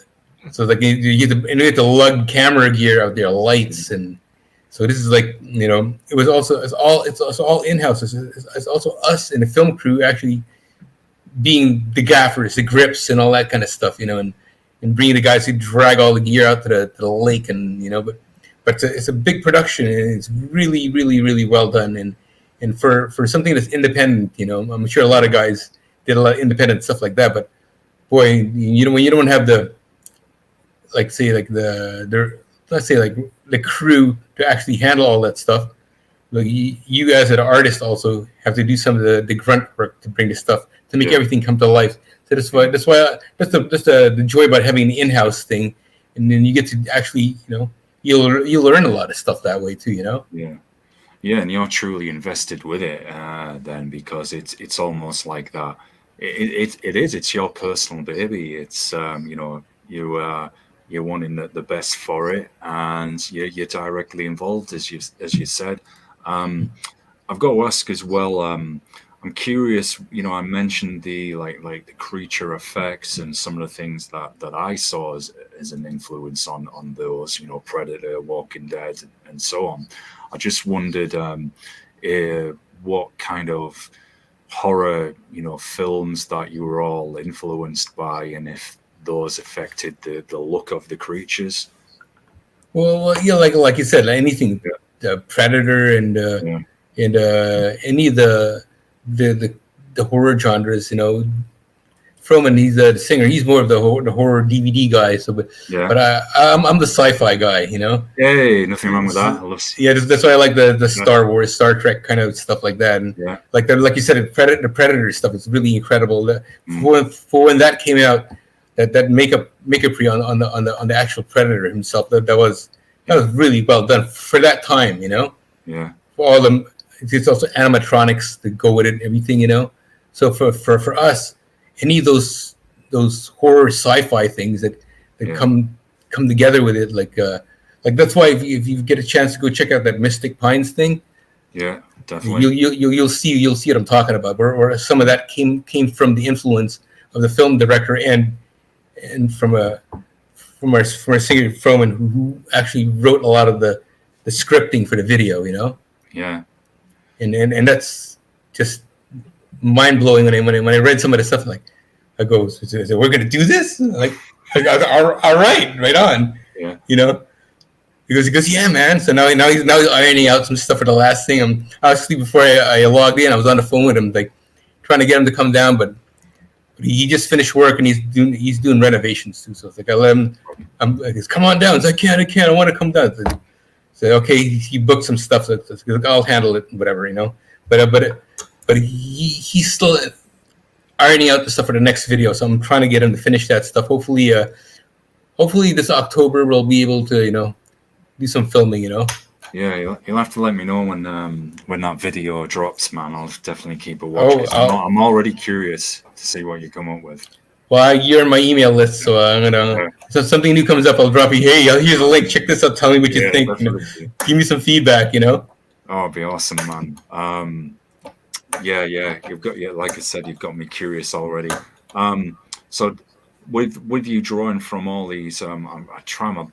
So like you have to lug camera gear out there, lights, and so this is like, you know, it's all in-house. It's also us and the film crew actually being the gaffers, the grips, and all that kind of stuff, you know, and bringing the guys who drag all the gear out to the lake, and you know, but it's a big production, and it's really, really, really well done, and for something that's independent, you know, I'm sure a lot of guys did a lot of independent stuff like that, but boy, you know, when you don't have the let's say like the crew to actually handle all that stuff. Like you guys as artists also have to do some of the grunt work to bring the stuff to make everything come to life. So that's the joy about having the in-house thing, and then you get to actually, you know, you'll learn a lot of stuff that way too, you know. Yeah, and you're truly invested with it then, because it's almost like that. It's your personal baby. It's you know, you're wanting the best for it, and you're directly involved, as you said. I've got to ask as well. I'm curious. You know, I mentioned the like the creature effects and some of the things that I saw as an influence on those. You know, Predator, Walking Dead, and so on. I just wondered what kind of horror, you know, films that you were all influenced by, and if those affected the look of the creatures. Well, yeah, like you said, anything, the Predator and any of the horror genres, you know. Froman, he's the singer. He's more of the horror DVD guy. So, but I'm the sci-fi guy, you know. Hey, nothing wrong with that. I love. Yeah, that's why I like the Star Wars, Star Trek kind of stuff like that. And like you said, the Predator stuff is really incredible. For when that came out, that makeup on the actual Predator himself, that was really well done for that time, you know. Yeah. For all them, it's also animatronics to go with it, everything, you know. So for us, any of those horror sci-fi things that come together with it, like that's why if you get a chance to go check out that Mystic Pines thing, definitely you'll see what I'm talking about. Where some of that came from the influence of the film director and from our singer Froman, who actually wrote a lot of the scripting for the video, you know. Yeah. And that's just mind blowing when I read some of the stuff. Like, I go, so we're gonna do this? Like, all right on. Yeah. You know, he goes, yeah, man. So now he's ironing out some stuff for the last thing. Obviously before I logged in, I was on the phone with him, like trying to get him to come down, but he just finished work and he's doing renovations too. So it's like I let him. I guess, come on down. So I can't. I want to come down. So okay, he booked some stuff. So I'll handle it, whatever, you know. But he still. ironing out the stuff for the next video. So I'm trying to get him to finish that stuff. Hopefully this October we'll be able to do some filming. Yeah, you'll have to let me know when that video drops, man. I'll definitely keep a watch. I'm already curious to see what you come up with. Well, you're on my email list, so I'm gonna. So if something new comes up, I'll drop you. Hey, here's a link. Check this out. Tell me what you think. Give me some feedback. Oh, it'd be awesome, man. Yeah. You've got like I said, you've got me curious already. So with you drawing from all these, I try my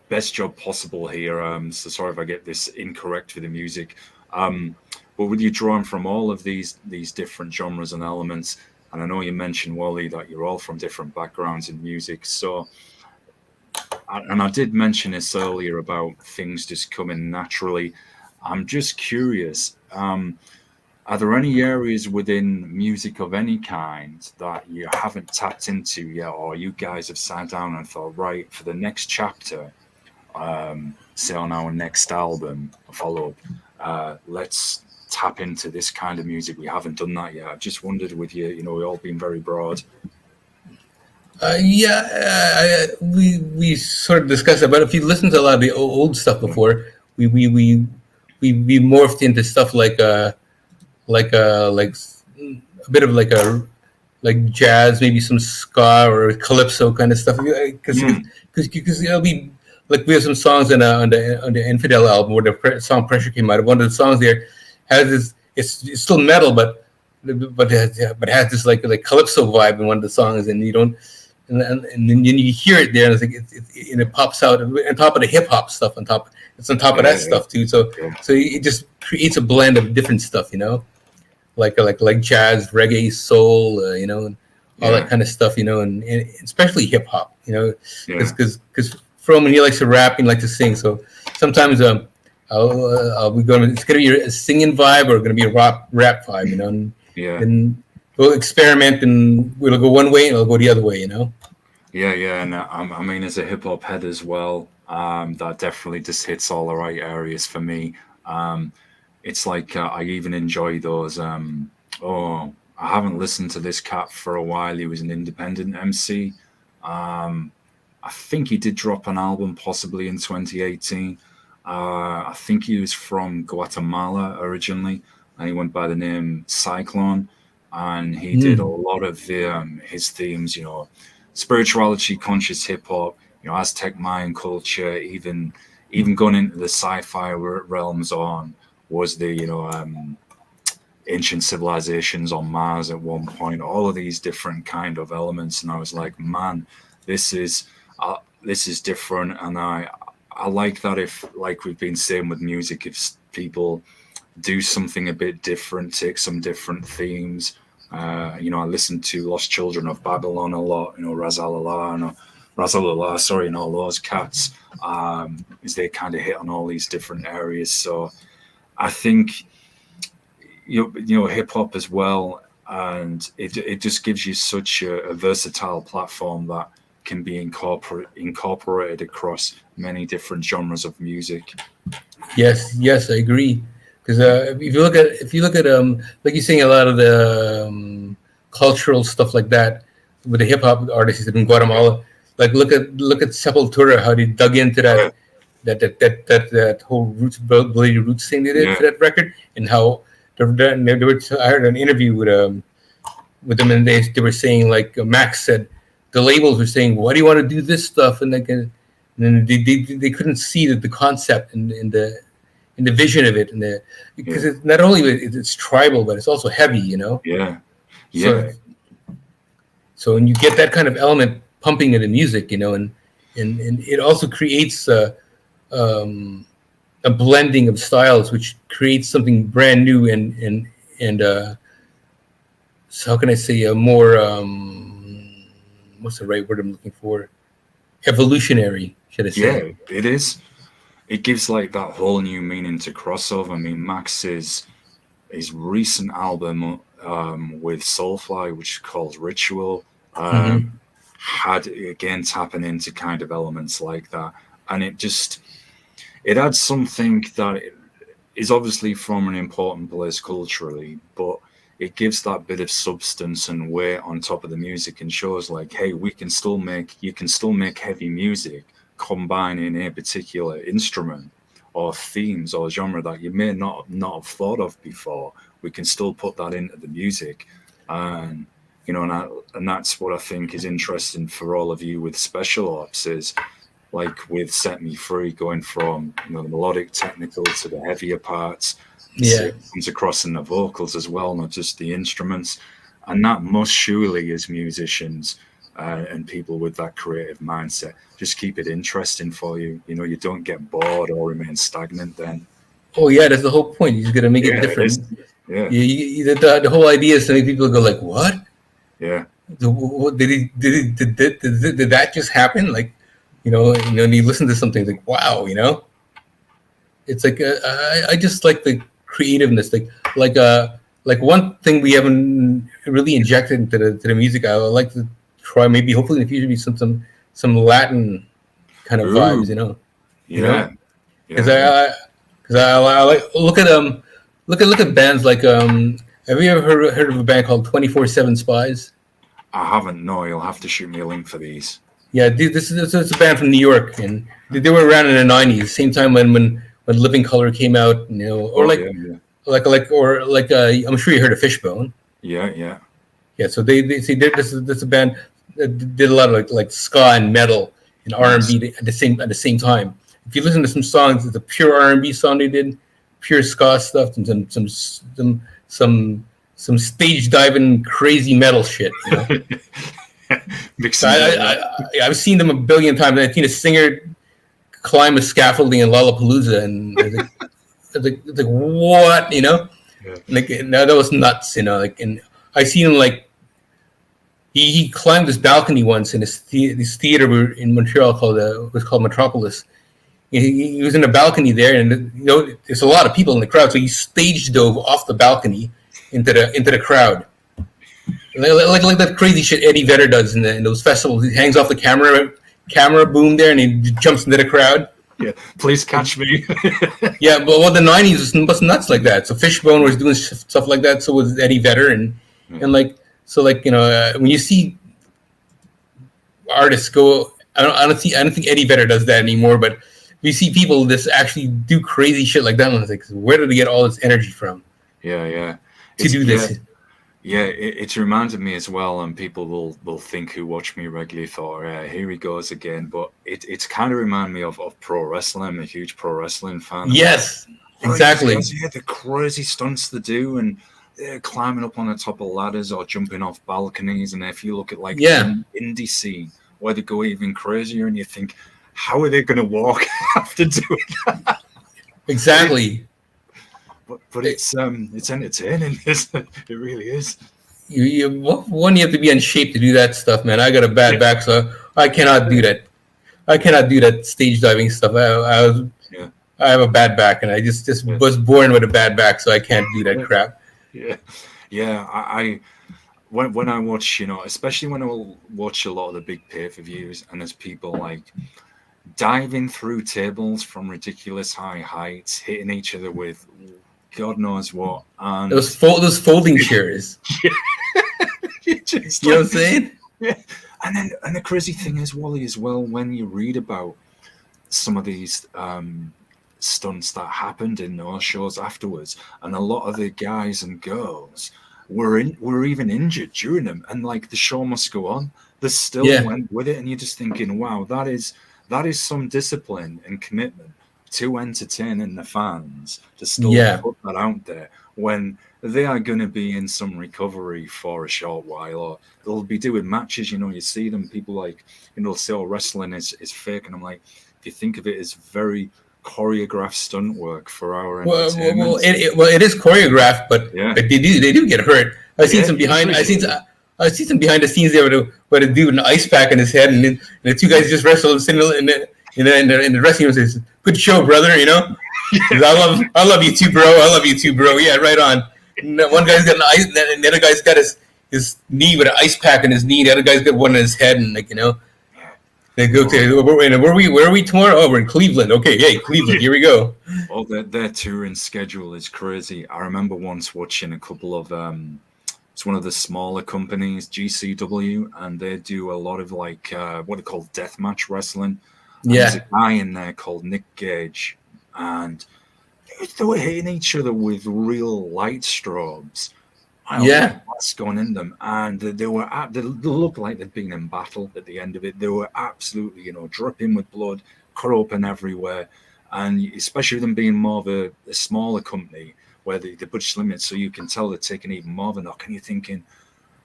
best job possible here. So sorry if I get this incorrect for the music. But with you drawing from all of these different genres and elements, and I know you mentioned, Wally, that you're all from different backgrounds in music. So, and I did mention this earlier about things just coming naturally. I'm just curious. Are there any areas within music of any kind that you haven't tapped into yet, or you guys have sat down and thought, right, for the next chapter, say on our next album, a follow-up, let's tap into this kind of music? We haven't done that yet. I just wondered with you, we've all been very broad. We sort of discussed it, but if you listen to a lot of the old stuff before, we morphed into stuff like a bit of like jazz, maybe some ska or calypso kind of stuff. Because it'll be like we have some songs on the Infidel album where the song "Pressure" came out. One of the songs there has this. It's still metal, but it has this like calypso vibe in one of the songs, and you don't. And then you hear it there, and it pops out on top of the hip hop stuff. It's on top of that stuff too. So it just creates a blend of different stuff, like jazz, reggae, soul, and all that kind of stuff, and especially hip hop, because Froman, he likes to rap and likes to sing. So sometimes it's gonna be a singing vibe or gonna be a rap vibe, and we'll experiment and we'll go one way and I'll go the other way, Yeah, and I mean, as a hip hop head as well, that definitely just hits all the right areas for me. It's like I even enjoy those. I haven't listened to this cat for a while. He was an independent MC. I think he did drop an album possibly in 2018. I think he was from Guatemala originally, and he went by the name Cyclone. And he did a lot of his themes, spirituality, conscious hip hop, Aztec Mayan culture, even going into the sci-fi realms was the ancient civilizations on Mars at one point, all of these different kind of elements. And I was like, man, this is different. And I like that, if, like we've been saying with music, if people do something a bit different, take some different themes. I listen to Lost Children of Babylon a lot, Razalallah, sorry, and all those cats, as they kind of hit on all these different areas. So I think, hip hop as well, and it just gives you such a versatile platform that can be incorporated across many different genres of music. Yes, I agree. Because if you look at like you're saying, a lot of the cultural stuff like that with the hip hop artists in Guatemala, like look at Sepultura, how they dug into that whole roots, bloody roots thing they did for that record, and how I heard an interview with them, and they were saying, like Max said, the labels were saying, why do you want to do this stuff, and then they couldn't see the concept and the vision of it, because it's not only it's tribal, but it's also heavy, Yeah. So when you get that kind of element pumping in the music, and it also creates a blending of styles, which creates something brand new and so how can I say, a more what's the right word I'm looking for? Evolutionary, should I say? Yeah, it is. It gives like that whole new meaning to crossover. I mean, Max's his recent album with Soulfly, which is called Ritual, had again tapping into kind of elements like that, and it adds something that is obviously from an important place culturally, but it gives that bit of substance and weight on top of the music and shows like, hey, you can still make heavy music combining a particular instrument or themes or genre that you may not have thought of before. We can still put that into the music, and and that's what I think is interesting for all of you with special ops is like with Set Me Free, going from the melodic technical to the heavier parts. Yeah. It comes across in the vocals as well, not just the instruments. And that must surely, as musicians and people with that creative mindset, just keep it interesting for you. You don't get bored or remain stagnant then. Oh yeah, that's the whole point. You just got to make it different. Yeah. The whole idea is to make people go like, "What? Yeah. Did that just happen?" Like, and you listen to something like, "Wow," It's like I just like the creativeness, like one thing we haven't really injected into the music. I would like to try, maybe hopefully in the future, be some Latin kind of vibes, Yeah. Because I like look at bands like have you ever heard of a band called 24/7 Spies? I haven't. No, you'll have to shoot me a link for these. Yeah, dude, this is a band from New York, and they were around in the '90s, same time when Living Color came out, or I'm sure you heard of Fishbone. Yeah. Yeah, so they see this is a band that did a lot of like ska and metal and R&B at the same time. If you listen to some songs, it's a pure R&B song they did, pure ska stuff, and some stage diving crazy metal shit. I've seen them a billion times. I've seen a singer climb a scaffolding in Lollapalooza, and it's like what, Yeah. Like that was nuts, and I seen him like he climbed this balcony once in this theater in Montreal called Metropolis. He was in a balcony there, and there's a lot of people in the crowd, so he stage dove off the balcony into the crowd, like that crazy shit Eddie Vedder does in those festivals. He hangs off the camera boom there, and he jumps into the crowd. Yeah, please catch me. Yeah, but the '90s was nuts like that. So Fishbone was doing stuff like that. So was Eddie Vedder, and when you see artists go, I don't think Eddie Vedder does that anymore. But we see people just actually do crazy shit like that, and it's like, where did they get all this energy from? Yeah. To do this. Yeah, it's reminded me as well, and people will think who watch me regularly thought, here he goes again. But it's kind of reminded me of pro wrestling. I'm a huge pro wrestling fan. Yes, exactly. Yeah, the crazy stunts they do, and climbing up on the top of ladders or jumping off balconies. And if you look at the indie scene, where they go even crazier, and you think, how are they going to walk after doing that? Exactly. But it's entertaining, isn't it? It really is. You have to be in shape to do that stuff, man. I got a bad back, so I cannot do that. I cannot do that stage diving stuff. I have a bad back, and I just was born with a bad back, so I can't do that crap. Yeah. I when I watch, especially when I will watch a lot of the big pay-per-views, and there's people like diving through tables from ridiculous high heights, hitting each other with God knows what, and those folding chairs. You know what I'm saying? Yeah. And the crazy thing is, Wally, as well, when you read about some of these stunts that happened in those shows afterwards, and a lot of the guys and girls were even injured during them, and like the show must go on. They still went with it, and you're just thinking, wow, that is some discipline and commitment to entertaining the fans to still put that out there when they are going to be in some recovery for a short while, or they'll be doing matches. You see them, people like, they'll say, oh, wrestling is fake. And I'm like, if you think of it as very choreographed stunt work for our entertainment. It is choreographed, but they do get hurt. I've seen some behind the scenes there where the dude with an ice pack in his head, and the two guys just wrestle sitting in the dressing room. Says, "Good show, brother." I love you too, bro. I love you too, bro. Yeah, right on. And one guy's got an ice, and the other guy's got his knee with an ice pack in his knee. The other guy's got one in his head, and they go to where are we tomorrow? Oh, we're in Cleveland. Okay, hey, Cleveland, here we go. Oh, their touring schedule is crazy. I remember once watching a couple of It's one of the smaller companies, GCW, and they do a lot of like what they call deathmatch wrestling. And there's a Yeah, guy in there called Nick Gage, and they were hitting each other with real light strobes. I don't know yeah, what's going in them, and they looked like they'd been in battle at the end of it. They were absolutely, dripping with blood, cut open everywhere, and especially them being more of a smaller company where they push limits, so you can tell they're taking even more of a knock, and you're thinking,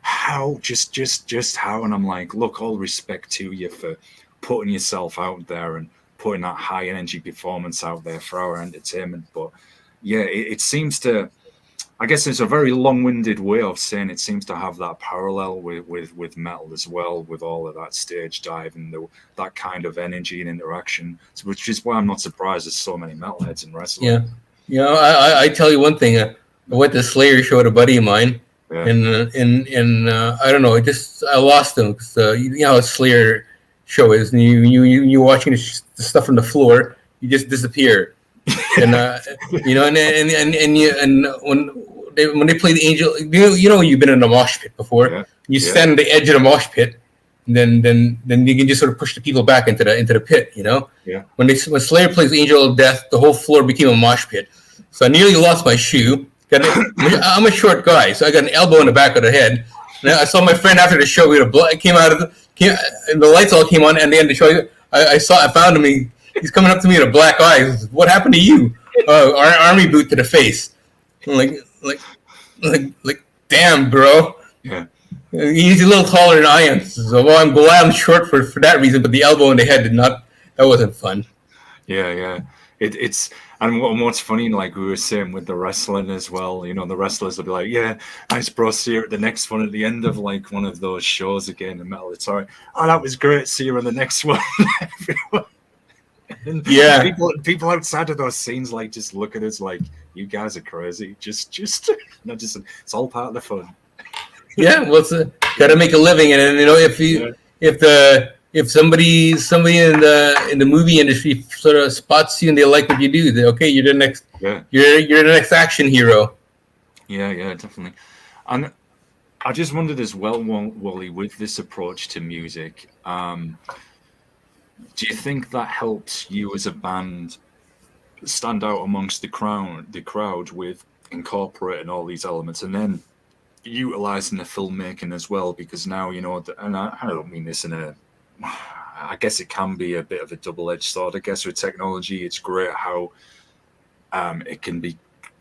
how, just how? And I'm like, look, all respect to you for putting yourself out there and putting that high energy performance out there for our entertainment, but yeah, it seems to. I guess it's a very long-winded way of saying it seems to have that parallel with metal as well, with all of that stage dive and that kind of energy and interaction, which is why I'm not surprised there's so many metalheads in wrestling. yeah. I tell you one thing. I went to Slayer show with a buddy of mine, Yeah, and I don't know. I lost him because you know how a Slayer show is, and you're watching the stuff on the floor, you just disappear, and and when they play the Angel, you've been in a mosh pit before. yeah, You yeah, stand on the edge of the mosh pit, and then you can just sort of push the people back into the pit. yeah. When Slayer plays Angel of Death, the whole floor became a mosh pit. So I nearly lost my shoe. I'm a short guy, so I got an elbow in the back of the head. And I saw my friend after the show. We had and the lights all came on, and the end of the show, I found him. He's coming up to me with a black eye. He says, "What happened to you?" Army boot to the face. I'm like, damn, bro. Yeah. He's a little taller than I am, so well, I'm glad I'm short for that reason. But the elbow in the head did not. That wasn't fun. Yeah, yeah. It's and what's funny, like we were saying with the wrestling as well, the wrestlers will be like, yeah, nice bro, see you at the next one at the end of like one of those shows again in metal. It's all right. Oh, that was great. See you on the next one. And Yeah, people outside of those scenes like just look at us like, you guys are crazy. Just it's all part of the fun. yeah. Well, got to make a living, and Yeah, if somebody in the movie industry sort of spots you and they like what you do, okay, yeah, you're the next action hero. yeah, yeah, definitely. And I just wondered as well, Wally, with this approach to music, do you think that helps you as a band stand out amongst the crowd with incorporating all these elements and then utilizing the filmmaking as well? Because now, and I don't mean this I guess it can be a bit of a double-edged sword. I guess with technology, it's great how it can be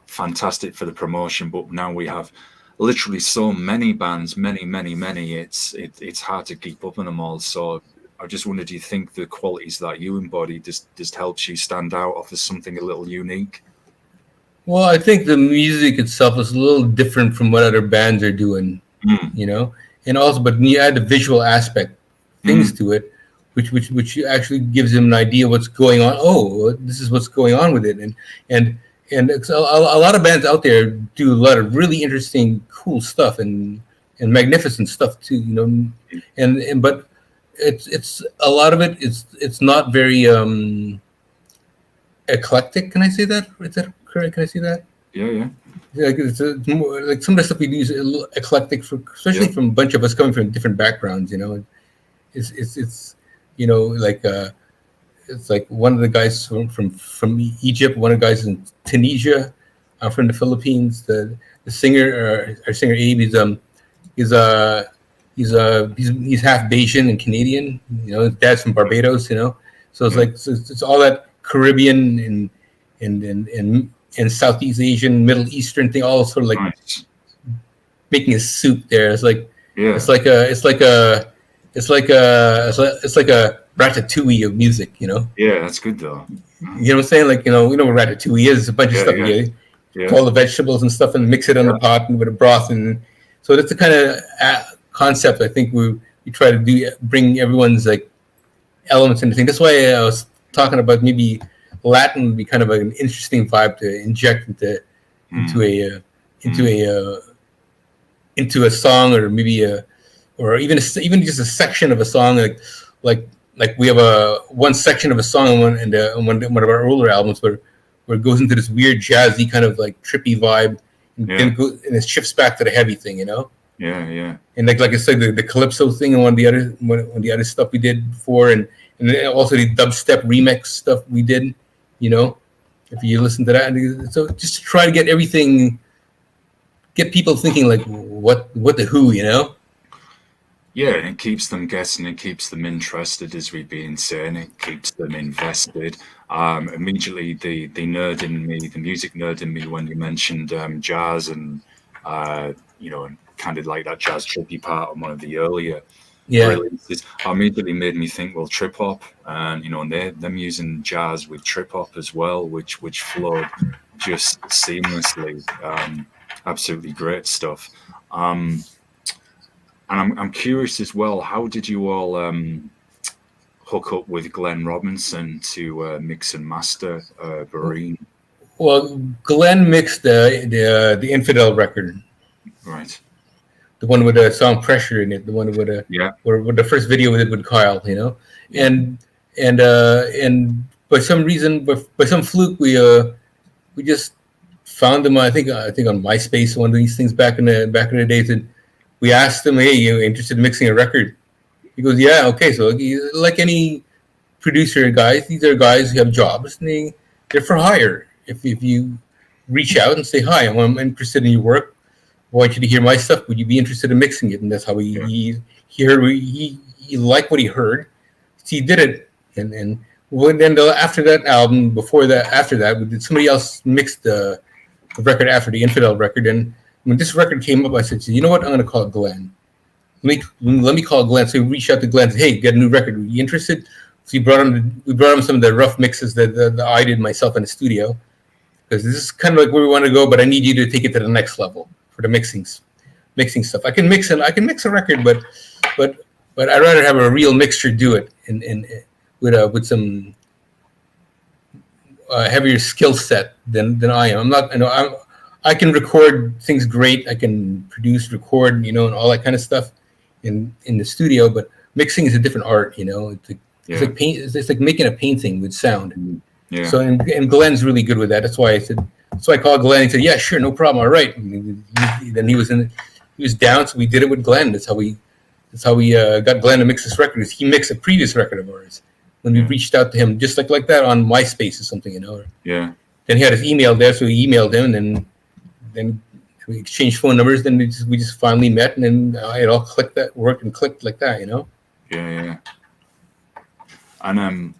fantastic for the promotion, but now we have literally so many bands, many. It's hard to keep up on them all. So I just wonder, do you think the qualities that you embody just helps you stand out, offers something a little unique? Well, I think the music itself is a little different from what other bands are doing, Mm, and also, but when you add the visual aspect things mm, to it, which actually gives them an idea what's going on. Oh, this is what's going on with it, and a lot of bands out there do a lot of really interesting, cool stuff and magnificent stuff too. But it's a lot of it. It's not very eclectic. Can I say that? Is that correct? Can I say that? yeah, yeah, Yeah, like it's more, like some of the stuff we do is a little eclectic, especially yeah, from a bunch of us coming from different backgrounds. It's like it's like one of the guys from Egypt, one of the guys in Tunisia, from the Philippines. The singer, our singer Abe, he's he's half Bayesian and Canadian. His dad's from Barbados. So it's yeah, like it's all that Caribbean and Southeast Asian, Middle Eastern thing, all sort of like nice. making a soup there. It's like Yeah, it's like a it's like a it's like a it's like a ratatouille of music. yeah, that's good though. You know what I'm saying? Like, we know what ratatouille is. It's a bunch of Yeah, stuff. yeah, You yeah, all the vegetables and stuff and mix it on yeah. the pot and with a broth. And so that's the kind of concept I think we try to do, bring everyone's like elements into thing. That's why I was talking about maybe Latin would be kind of an interesting vibe to inject into Mm, a into mm, a into a song, or maybe or even just a section of a song, like we have one section of a song on one of our older albums where it goes into this weird jazzy kind of like trippy vibe, and yeah. then and it shifts back to the heavy thing. Yeah. And like I said, the calypso thing and one of the other stuff we did before, and then also the dubstep remix stuff we did. You know, if you listen to that, so just to try to get everything, get people thinking like, what the who, you know? Yeah, and it keeps them guessing, it keeps them interested, as we've been saying, it keeps them invested. Immediately, the nerd in me, the music nerd in me, when you mentioned jazz and, and kind of like that jazz trippy part on one of the earlier Yeah, releases, immediately made me think, well, trip hop, and, and them using jazz with trip hop as well, which flowed just seamlessly. Absolutely great stuff. Um, and I'm curious as well, how did you all hook up with Glenn Robinson to mix and master Bareen? well, Glenn mixed the Infidel record, Right. the one with the song "Pressure" in it, the one with Yeah. with the first video with it with Kyle, you know, Yeah. and and by some reason, by some fluke, we just found him. I think on MySpace, one of these things back in the days. And we asked him, "Hey, you interested in mixing a record?" He goes, "Yeah, okay." So like any producer guys, these are guys who have jobs, and they're for hire. If you reach out and say, "Hi, I'm interested in your work. I want you to hear my stuff. Would you be interested in mixing it?" And that's how Yeah. he heard he liked what he heard. So he did it, and then after that album, before that, after that, somebody else mixed the record after the Infidel record. And when this record came up, I said, "You know what? I'm going to call it Glenn. Let me call Glenn." So we reached out to Glenn. Said, "Hey, get a new record. Are you interested?" So we brought him some of the rough mixes that I did myself in the studio, because this is kind of like where we want to go. But I need you to take it to the next level for the mixing stuff. I can mix a record, but but I'd rather have a real mixture do it, and with some heavier skill set than I am. I'm not. I can record things great. I can produce, record, and all that kind of stuff in the studio. But mixing is a different art. It's Yeah. like paint. It's like making a painting with sound. Mm. Yeah. So and Glenn's really good with that. That's why I said. So I called Glenn and said, "Yeah, sure, no problem. All right." Then he was down, so we did it with Glenn. That's how we got Glenn to mix this record. He mixed a previous record of ours when we Yeah. reached out to him, just like that on MySpace or something. Yeah. Then he had his email there, so we emailed him, and then we exchanged phone numbers. Then we just finally met, and then it all clicked, that worked and clicked like that. Yeah. And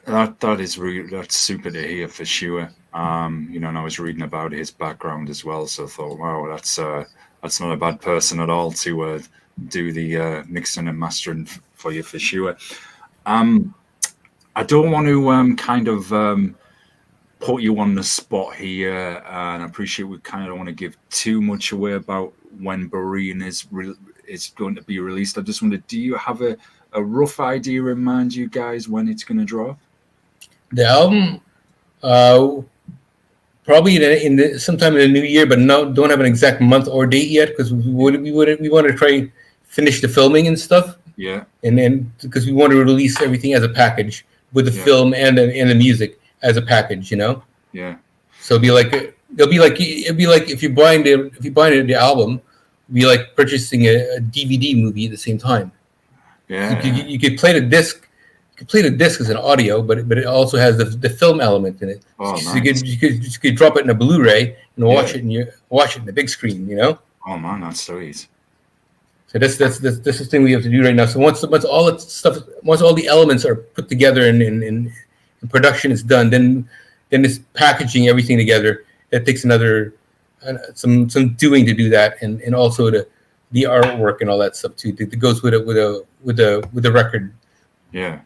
that's super to hear for sure. And I was reading about his background as well, so I thought, wow, that's not a bad person at all to do the mixing and mastering for you for sure. I don't want to kind of put you on the spot here, and I appreciate we kind of don't want to give too much away about when Bareen is going to be released. I just wondered, do you have a rough idea in mind, you guys, when it's going to drop? The album, uh, probably sometime in the new year, but no, don't have an exact month or date yet, because we want to try finish the filming and stuff, Yeah. and then because we want to release everything as a package with the Yeah. film and the music as a package. Yeah. So it'll be like if you're buying the album, it'd be like purchasing a DVD movie at the same time. Yeah. You could play the disc. You could play the disc as an audio, but it also has the film element in it. Oh, So nice. you could drop it in a Blu-ray and watch Yeah. it, and you watch it in the big screen. Oh man, that's sweet. So that's the thing we have to do right now. So once all the elements are put together and production is done, then it's packaging everything together. That takes another some doing to do that, and also the artwork and all that stuff too. That goes with the record. Yeah.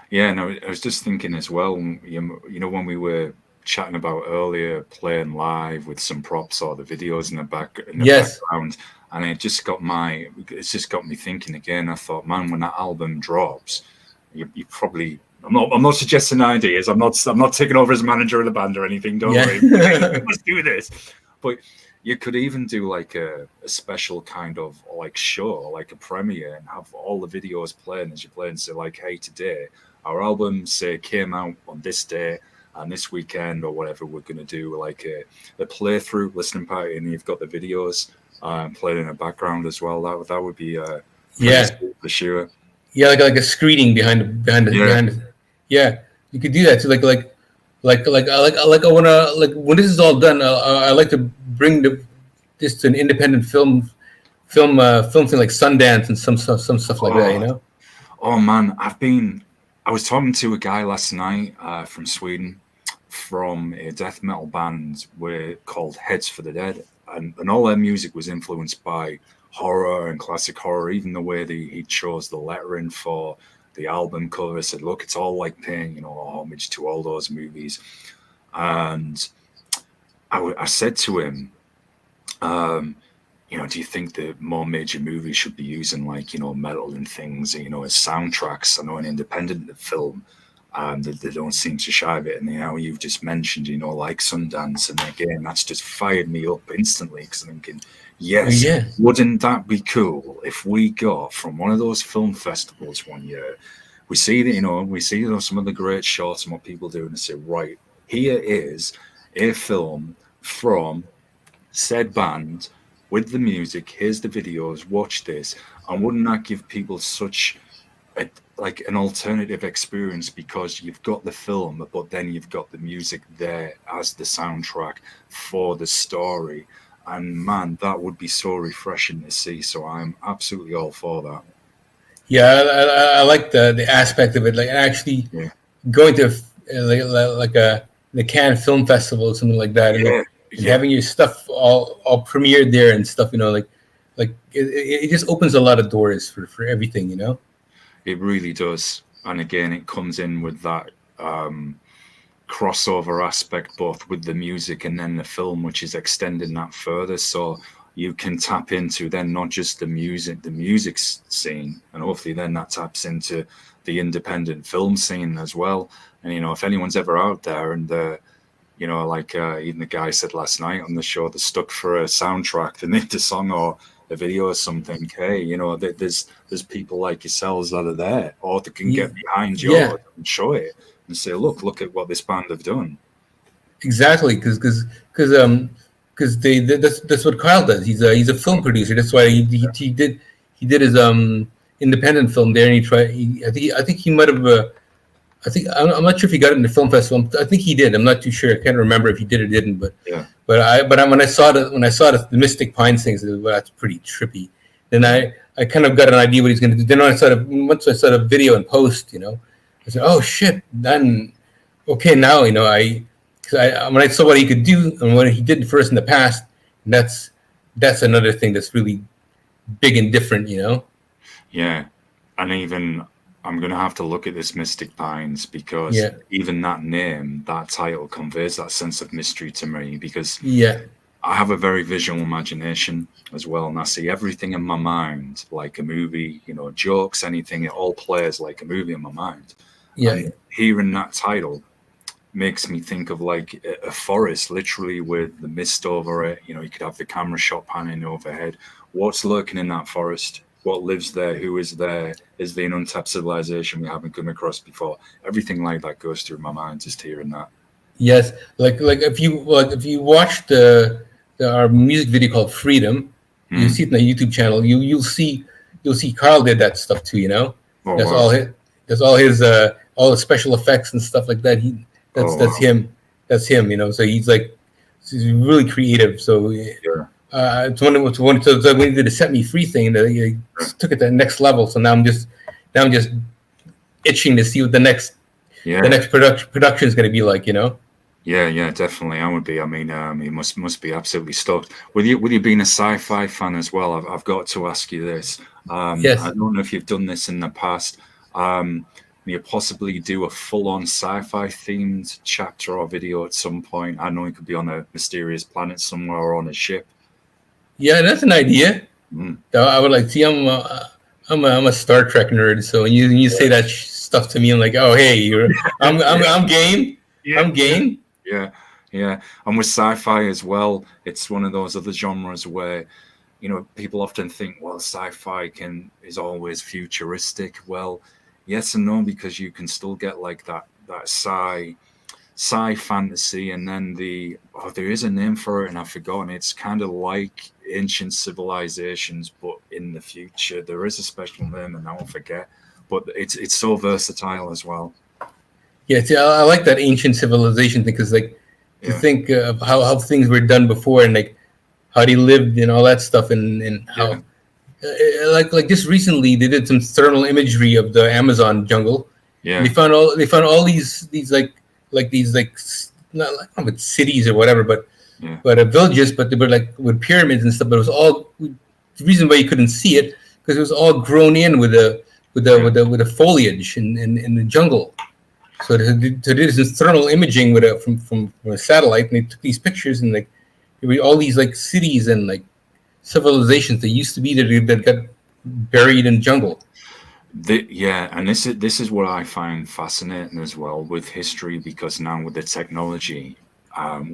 Yeah, no, I was just thinking as well, when we were chatting about earlier, playing live with some props or the videos in the Yes. background, and it's just got me thinking again. I thought, man, when that album drops, you probably. I'm not suggesting ideas. I'm not taking over as manager of the band or anything. Don't worry. Yeah. Let's do this. But you could even do like a special kind of like show, like a premiere, and have all the videos playing as you play and say like, hey, today our album say came out on this day and this weekend or whatever. We're going to do like a playthrough listening party, and you've got the videos played in the background as well. That would be pretty Yeah, sweet for sure. yeah, like a screening Yeah, Yeah, you could do that. So like I wanna like when this is all done, I like to bring this to an independent film thing like Sundance and some stuff like that. You oh, know? oh man, I was talking to a guy last night from Sweden, from a death metal band called Heads for the Dead, and all their music was influenced by horror and classic horror. Even the way he chose the lettering for the album cover said, "Look, it's all like paying homage to all those movies." And I said to him, um, do you think that more major movies should be using like metal and things, as soundtracks? I know an independent film, that they don't seem to shy of it. And you've just mentioned, like Sundance, and again, that's just fired me up instantly because I'm thinking, yes, Yeah, wouldn't that be cool if we got from one of those film festivals one year, we see that some of the great shots and what people do, and say, right, here is a film from said band with the music. Here's the videos. Watch this. And wouldn't that give people such like an alternative experience because you've got the film, but then you've got the music there as the soundtrack for the story. And man, that would be so refreshing to see. So I'm absolutely all for that. yeah, I like the aspect of it, like actually Yeah, going to like a the Cannes Film Festival or something like that, yeah, and yeah. having your stuff all premiered there and stuff. Like it just opens a lot of doors for everything. It really does. And again, it comes in with that crossover aspect, both with the music and then the film, which is extending that further. So you can tap into then not just the music scene, and hopefully then that taps into the independent film scene as well. And if anyone's ever out there and like even the guy said last night on the show, they're stuck for a soundtrack, they need a song or a video or something. Hey, there's people like yourselves that are there, or they can get behind Yeah, yours and show it and say, look at what this band have done. exactly. Because that's what Kyle does. He's a film producer. That's why he did his independent film there, and I think he might have. I'm not sure if he got it in the film festival. I think he did. I'm not too sure. I can't remember if he did or didn't. But Yeah, when I saw the Mystic Pines things, I said, well, that's pretty trippy. Then I kind of got an idea what he's going to do. Then once I saw the video and post, I said, oh shit. Then okay, now when I saw what he could do and what he did first in the past, that's another thing that's really big and different. yeah. And even I'm going to have to look at this Mystic Pines because Yeah, even that name, that title conveys that sense of mystery to me because yeah, I have a very visual imagination as well, and I see everything in my mind like a movie, jokes, anything, it all plays like a movie in my mind. yeah, And hearing that title makes me think of like a forest, literally with the mist over it. You could have the camera shot panning overhead. What's lurking in that forest? What lives there? Who is there? Is there an untapped civilization we haven't come across before? Everything like that goes through my mind just hearing that. yes. If you watch our music video called Freedom, you Mm. see it on the YouTube channel. You'll see Carl did that stuff too. Oh That's wow! all his. That's all the special effects and stuff like that. Oh That's wow! him. That's him. So he's really creative. So Yeah, so when he did the Set Me Free thing, he took it to the next level. So now I'm just itching to see what the yeah, next production is going to be like. yeah, yeah. Definitely, I would be. I mean, he must be absolutely stoked. With you being a sci-fi fan as well, I've got to ask you this. I Yes. don't know if you've done this in the past. Um, May you possibly do a full-on sci-fi themed chapter or video at some point? I know it could be on a mysterious planet somewhere or on a ship. Yeah, that's an idea. Mm. I would like. See, I'm a Star Trek nerd. So when you say that stuff to me, I'm like, oh hey, I'm game. Yeah, I'm yeah, game. yeah, yeah. And with sci-fi as well, it's one of those other genres where people often think, well, sci-fi is always futuristic. Well, yes and no, because you can still get like that sci fantasy, and then there is a name for it and I've forgotten. It's kind of like ancient civilizations, but in the future. There is a special name and now I forget. But it's so versatile as well. Yeah, see, I like that ancient civilization thing because, like, to Yeah, think of how things were done before and like how they lived and all that stuff, and how yeah, like just recently they did some thermal imagery of the Amazon jungle, and yeah, they found all these like these like not like with cities or whatever, yeah, but villages, but they were like with pyramids and stuff. But it was all the reason why you couldn't see it because it was all grown in with yeah. the foliage in the jungle. So they did this thermal imaging with from a satellite, and they took these pictures, and like there were all these like cities and like civilizations that used to be there that got buried in jungle. Yeah, and this is what I find fascinating as well with history, because now with the technology,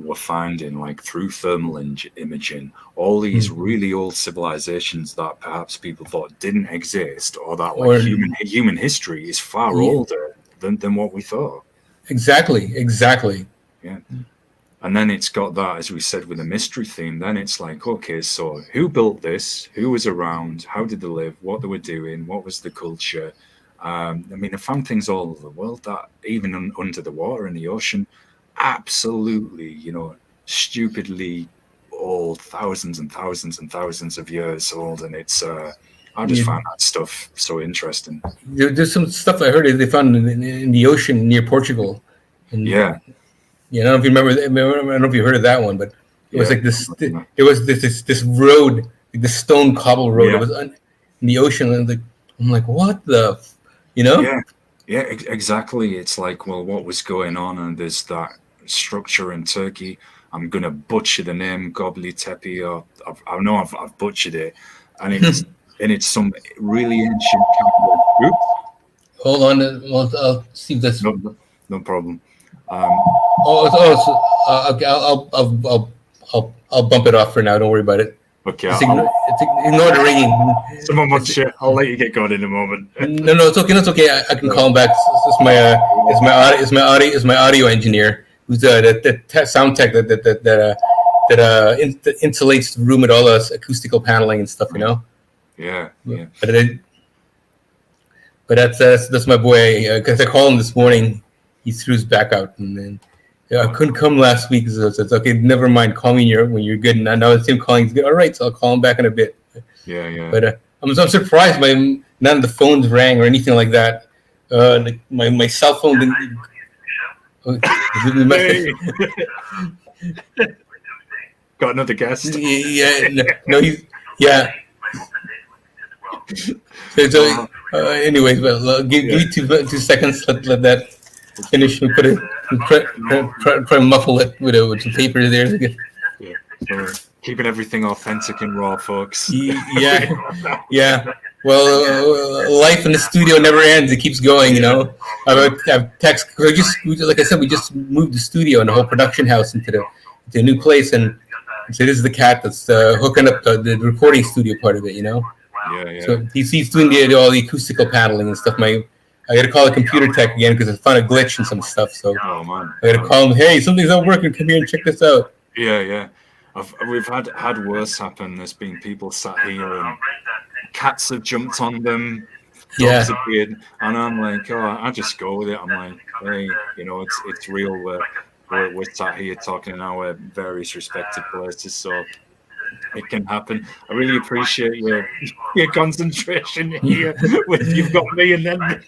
we're finding like through thermal imaging all these Hmm. really old civilizations that perhaps people thought didn't exist, or that like Or human history is far yeah, older than what we thought. exactly. Yeah. And then it's got that, as we said, with a mystery theme. Then it's like, okay, so who built this? Who was around? How did they live? What they were doing? What was the culture? I mean, I found things all over the world that even under the water in the ocean, absolutely, stupidly old, thousands and thousands and thousands of years old. And I just Yeah, found that stuff so interesting. there's some stuff I heard they found in the ocean near Portugal, Yeah, and yeah, I don't know if you remember. I don't know if you heard of that one, but it was yeah, like this. It was this road, like this stone cobble road. It yeah. was in the ocean, and like I'm like, what the, you know? Yeah, yeah, exactly. It's like, well, what was going on? And there's that structure in Turkey. I'm gonna butcher the name Gobli Tepe, or I know I've butchered it, and it's some really ancient kind of group. Hold on, I'll see if that's. No problem. Um, Okay, I'll bump it off for now. Don't worry about it. okay, Just ignore the ringing. someone wants It's, shit. I'll let you get going in a moment. no, it's okay. It's okay. I can call him back. It's my audio engineer who's the sound tech that insulates the room with all the acoustical paneling and stuff. You know. Yeah, yeah, But that's my boy. Because I called him this morning, he threw his back out, and then I couldn't come last week. So it's okay. Never mind. Call me when you're good. And now it's him calling. He's good. All right, so I'll call him back in a bit. yeah, yeah. But I'm surprised by none of the phones rang or anything like that. Like my cell phone didn't. Hey. Got another guest. Yeah, no, he's yeah. So, anyways, but give me 2 seconds. Let that finish. We put it. Try to muffle it with some paper there. Yeah, so keeping everything authentic and raw, folks. Yeah, yeah. Well, life in the studio never ends. It keeps going, you know. I've text. Like I said, we just moved the studio and the whole production house into a new place, and so this is the cat that's hooking up the recording studio part of it, you know. Yeah, yeah. So he's doing all the acoustical paneling and stuff. I got to call a computer tech again because I found a glitch and some stuff. So Oh man, I got to call him. Hey, something's not working. Come here and check this out. yeah, yeah. We've had worse happen. There's been people sat here and cats have jumped on them, Yeah. dogs appeared, and I'm like, oh, I just go with it. I'm like, hey, it's real. We're sat here talking in our various respective places, so it can happen. I really appreciate your concentration here. You've got me, and then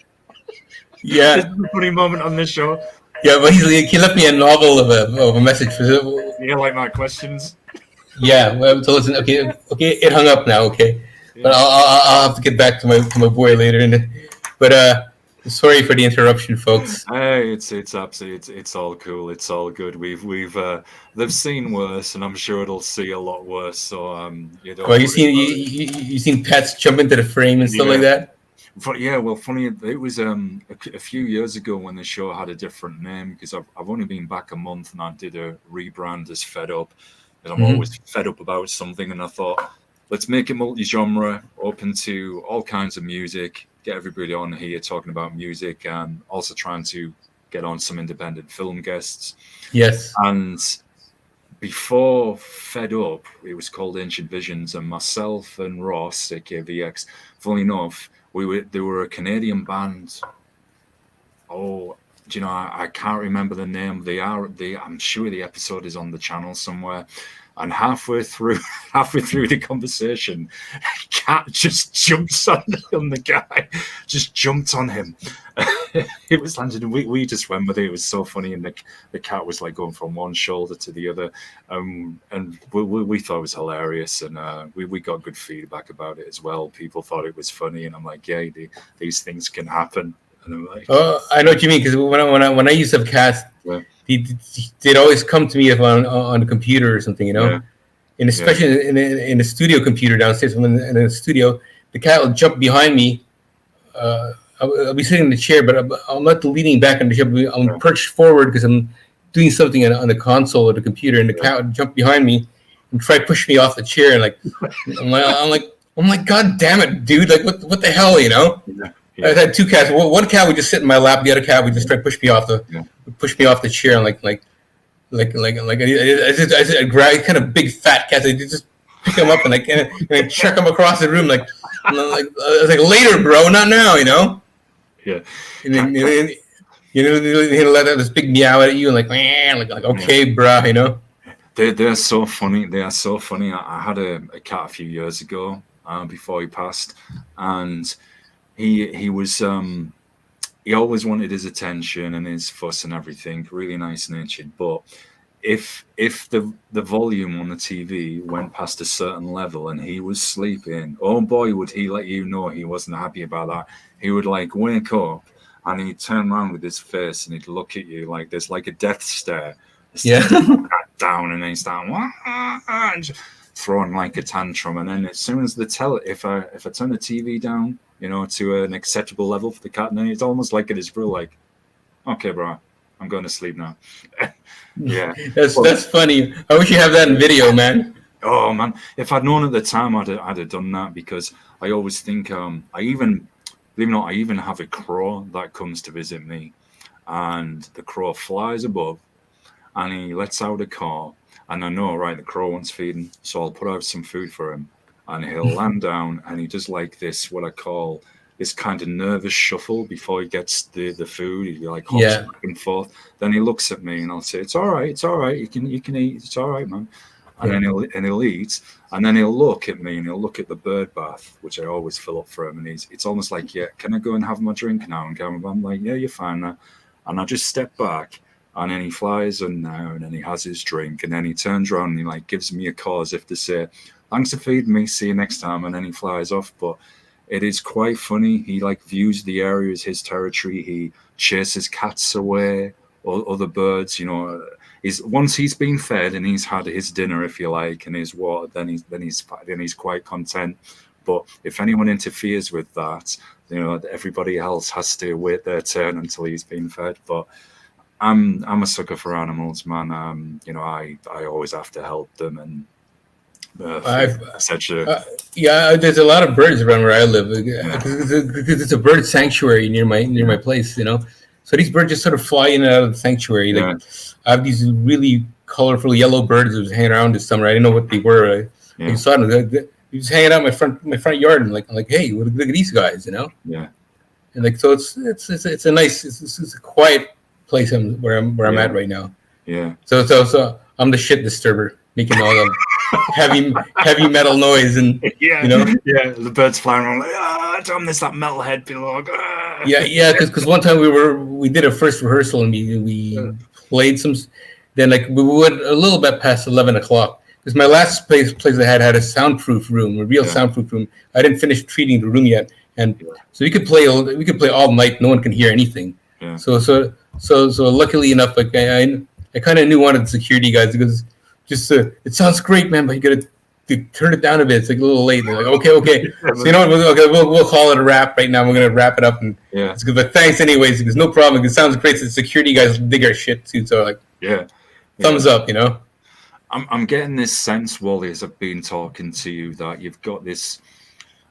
Yeah. this is a funny moment on this show. Yeah, but he left me a novel of a message for. You like my questions? Yeah, well, so listen. Okay, it hung up now. Okay, but Yeah. I'll have to get back to my boy later. But sorry for the interruption, folks. Hey, it's absolutely it's all cool. It's all good. We've they've seen worse, and I'm sure it'll see a lot worse. So you don't. Well, you seen pets jump into the frame and stuff like that. Yeah, well, funny. It was a few years ago when the show had a different name, because I've only been back a month, and I did a rebrand as Fed Up, and I'm always fed up about something, and I thought, let's make it multi-genre, open to all kinds of music, get everybody on here talking about music, and also trying to get on some independent film guests. Yes. And before Fed Up, it was called Ancient Visions, and myself and Ross, aka VX, funny enough, they were a Canadian band. Oh, do you know? I can't remember the name. I'm sure the episode is on the channel somewhere. And halfway through the conversation, cat just jumps on the guy, just jumped on him. It was landed, and we just went with it. It was so funny, and the cat was like going from one shoulder to the other, and we thought it was hilarious, and we got good feedback about it as well. People thought it was funny, and I'm like, yeah, these things can happen. And I'm like, oh, I know what you mean, because when I used to have cats, yeah. they'd always come to me if on the computer or something, you know. Yeah. And especially in a studio computer downstairs, in a studio, the cat will jump behind me. I'll be sitting in the chair, but I'm not leaning back on the chair. I'm perched forward because I'm doing something on the console or the computer, and the cat would jump behind me and try to push me off the chair. And like, I'm like, God damn it, dude! Like, what the hell, you know? Yeah. I had two cats. One cat would just sit in my lap. The other cat would just try to push me off the chair. And I grab kind of big fat cats. I just pick them up and I chuck them across the room. Like I was like, later, bro, not now, you know. Yeah. And then he'll let out this big meow at you and like okay, bro, you know. They're so funny. They are so funny. I had a cat a few years ago before he passed, and he was he always wanted his attention and his fuss and everything, really nice natured. But if the volume on the TV went past a certain level and he was sleeping, oh boy, would he let you know he wasn't happy about that. He would like wake up and he'd turn around with his face and he'd look at you like there's like a death stare. Yeah. Down, and then he's down, and throwing like a tantrum. And then as soon as if I turn the TV down, you know, to an acceptable level for the cat, and then it's almost like it is real, like, okay, bro, I'm going to sleep now. Yeah, that's funny. I wish you have that in video, man. Oh man, if I'd known at the time, I'd have done that, because I always think I even, believe it or not, I even have a crow that comes to visit me, and the crow flies above, and he lets out a caw, and I know, right, the crow wants feeding, so I'll put out some food for him, and he'll land down, and he does like this, what I call this kind of nervous shuffle before he gets the food. He like hops back and forth. Then he looks at me, and I'll say, "It's all right, you can eat. It's all right, man." And then he'll eat, and then he'll look at me, and he'll look at the bird bath, which I always fill up for him, and it's almost like, yeah, can I go and have my drink now? And I'm like, yeah, you're fine now. And I just step back. And then he flies in now, and then he has his drink, and then he turns around and he like gives me a call as if to say, "Thanks for feeding me. See you next time." And then he flies off. But it is quite funny. He like views the area as his territory. He chases cats away or other birds. You know, once he's been fed and he's had his dinner, if you like, and his water, then he's quite content. But if anyone interferes with that, you know, everybody else has to wait their turn until he's been fed. But I'm a sucker for animals, man. You know, I always have to help them, and there's a lot of birds around where I live. It's a bird sanctuary near my place, you know. So these birds just sort of fly in and out of the sanctuary. Like I have these really colorful yellow birds that was hanging around this summer. I didn't know what they were. You saw them. They was hanging out in my front yard, and I'm like, hey, look at these guys, you know. Yeah. And like, so it's a nice, it's a quiet place where I'm at right now. Yeah. So I'm the shit disturber, making all the heavy metal noise, and you know. Yeah, the birds flying around like, damn, there's that metalhead below. Yeah, because one time we did a first rehearsal and we played some. Then like we went a little bit past 11 o'clock. Because my last place I had a soundproof room, a real soundproof room. I didn't finish treating the room yet, and so we could play all night. No one can hear anything. Yeah. So luckily enough, like I kind of knew one of the security guys, because just it sounds great, man, but you gotta turn it down a bit. It's like a little late. And they're like, okay. So you know what? We'll call it a wrap right now. We're gonna wrap it up, and it's good. But thanks anyways, because no problem. It sounds great. The security guys dig our shit too. So like, thumbs up, you know. I'm getting this sense, Wally, as I've been talking to you, that you've got this